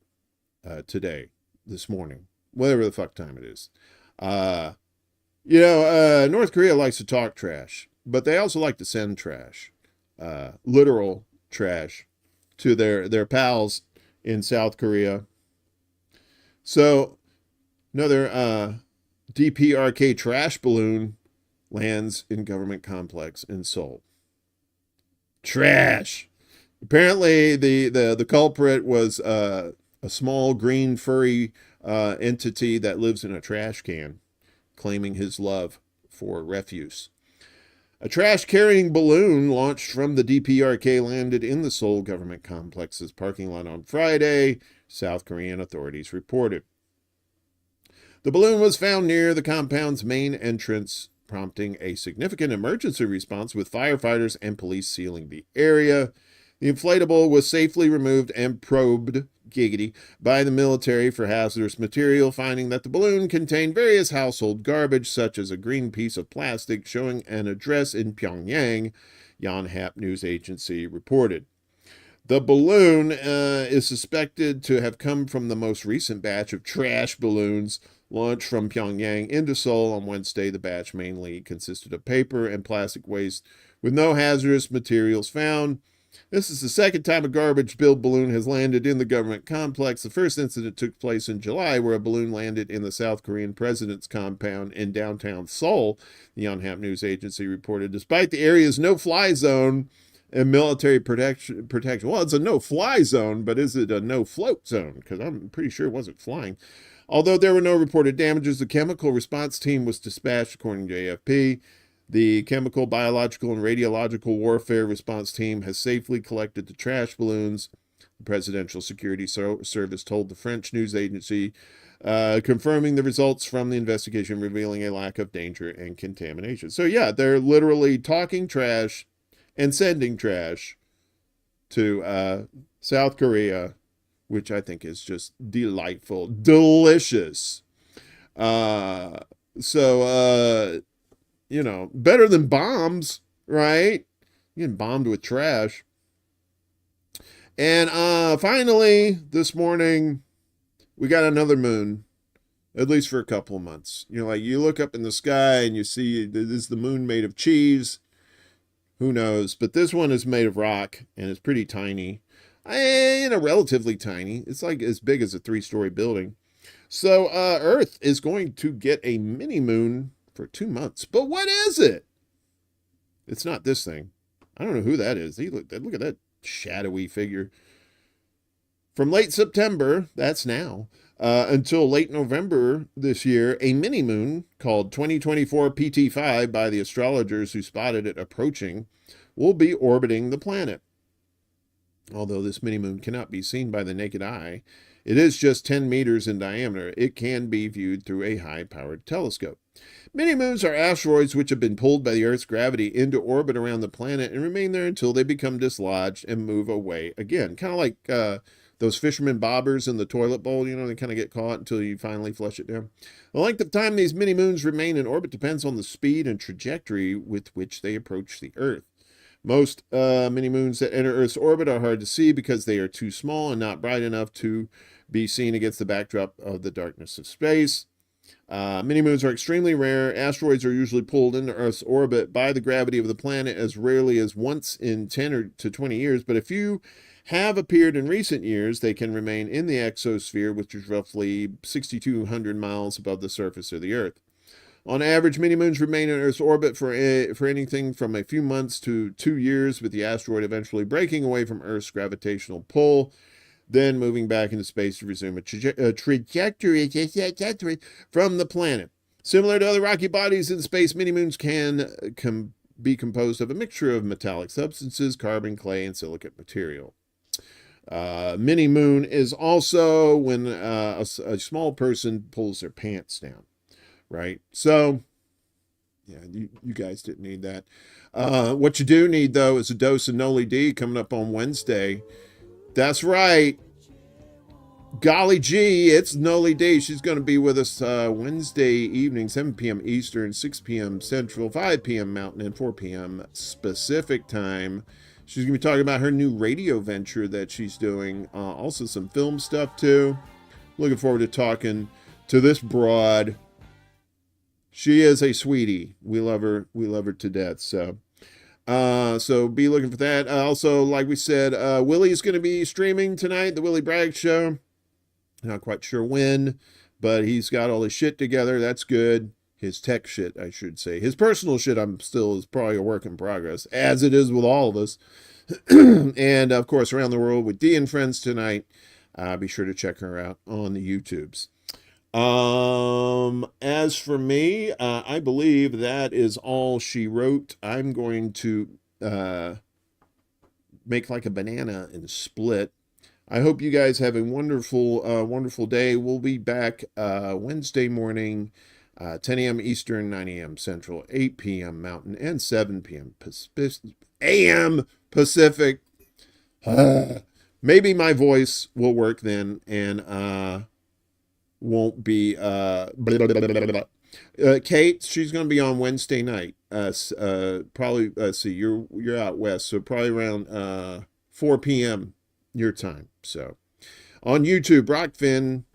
today, this morning, whatever the fuck time it is. North Korea likes to talk trash, but they also like to send trash, literal trash, to their pals in South Korea. So another DPRK trash balloon lands in government complex in Seoul. Trash. Apparently, the culprit was a small green furry entity that lives in a trash can, claiming his love for refuse. A trash-carrying balloon launched from the DPRK landed in the Seoul government complex's parking lot on Friday, South Korean authorities reported. The balloon was found near the compound's main entrance, prompting a significant emergency response with firefighters and police sealing the area. The inflatable was safely removed and probed, giggity, by the military for hazardous material, finding that the balloon contained various household garbage, such as a green piece of plastic showing an address in Pyongyang, Yonhap news agency reported. The balloon is suspected to have come from the most recent batch of trash balloons launched from Pyongyang into Seoul on Wednesday. The batch mainly consisted of paper and plastic waste with no hazardous materials found. This is the second time a garbage-filled balloon has landed in the government complex. The first incident took place in July, where a balloon landed in the South Korean president's compound in downtown Seoul, the Yonhap news agency reported. Despite the area's no-fly zone and military protection, well, it's a no-fly zone, but is it a no-float zone? Because I'm pretty sure it wasn't flying. Although there were no reported damages, the chemical response team was dispatched, according to AFP. The Chemical, Biological, and Radiological Warfare Response Team has safely collected the trash balloons. The Presidential Security Service told the French news agency, confirming the results from the investigation, revealing a lack of danger and contamination. So yeah, they're literally talking trash and sending trash to South Korea, which I think is just delightful, delicious. Better than bombs, right? Getting bombed with trash. And finally, this morning, we got another moon, at least for a couple of months. You look up in the sky and you see, is the moon made of cheese? Who knows? But this one is made of rock, and it's pretty tiny. Relatively tiny. It's like as big as a 3-story building. So Earth is going to get a mini moon for 2 months. But what is it? It's not this thing. I don't know who that is. Look at that shadowy figure. From late September, that's now, until late November this year, a mini moon called 2024 PT5 by the astrologers who spotted it approaching will be orbiting the planet. Although this mini moon cannot be seen by the naked eye, it is just 10 meters in diameter. It can be viewed through a high-powered telescope. Mini moons are asteroids which have been pulled by the Earth's gravity into orbit around the planet and remain there until they become dislodged and move away again. Kind of like those fisherman bobbers in the toilet bowl, they kind of get caught until you finally flush it down. The length of time these mini moons remain in orbit depends on the speed and trajectory with which they approach the Earth. Most mini moons that enter Earth's orbit are hard to see because they are too small and not bright enough to be seen against the backdrop of the darkness of space. Mini moons are extremely rare. Asteroids are usually pulled into Earth's orbit by the gravity of the planet as rarely as once in 10 or to 20 years, but a few have appeared in recent years. They can remain in the exosphere, which is roughly 6,200 miles above the surface of the Earth. On average, mini moons remain in Earth's orbit for anything from a few months to 2 years, with the asteroid eventually breaking away from Earth's gravitational pull, then moving back into space to resume a trajectory from the planet. Similar to other rocky bodies in space, mini moons can be composed of a mixture of metallic substances, carbon, clay, and silicate material. Mini moon is also when a small person pulls their pants down. Right? So, yeah, you guys didn't need that. What you do need, though, is a dose of Noli D coming up on Wednesday. That's right. Golly gee, it's Noli D. She's going to be with us Wednesday evening, 7 p.m. Eastern, 6 p.m. Central, 5 p.m. Mountain, and 4 p.m. Pacific time. She's going to be talking about her new radio venture that she's doing. Also some film stuff, too. Looking forward to talking to this broad. She is a sweetie. We love her. We love her to death. So be looking for that. Also, like we said, Willie's going to be streaming tonight, the Willie Bragg Show. Not quite sure when, but he's got all his shit together. That's good. His tech shit, I should say. His personal shit, is probably a work in progress, as it is with all of us. And, of course, Around the World with Dee and Friends tonight. Be sure to check her out on the YouTubes. As for me, I believe that is all she wrote. I'm going to make like a banana and split. I hope you guys have a wonderful day. We'll be back Wednesday morning, 10 a.m. Eastern, 9 a.m. Central, 8 p.m. Mountain, and 7 p.m. a.m. Pacific. Maybe my voice will work then, and won't be Kate. She's going to be on Wednesday night. Probably. Let's see. You're out west, so probably around 4 p.m. your time. So on YouTube, Rockfin,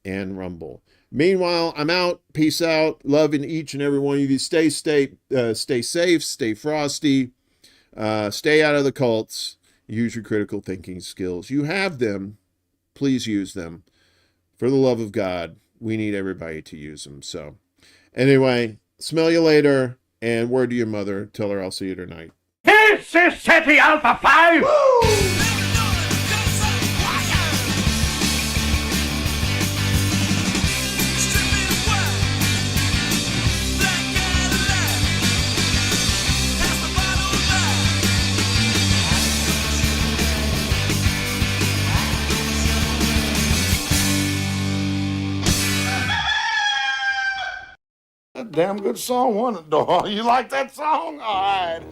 and Rumble. Meanwhile, I'm out. Peace out. Loving each and every one of you. Stay safe. Stay frosty. Stay out of the cults. Use your critical thinking skills. You have them. Please use them. For the love of God, we need everybody to use them. So, anyway, smell you later, and word to your mother. Tell her I'll see you tonight. This is SETI Alpha 5! Woo! Damn good song, wasn't it, dog? You like that song? All right.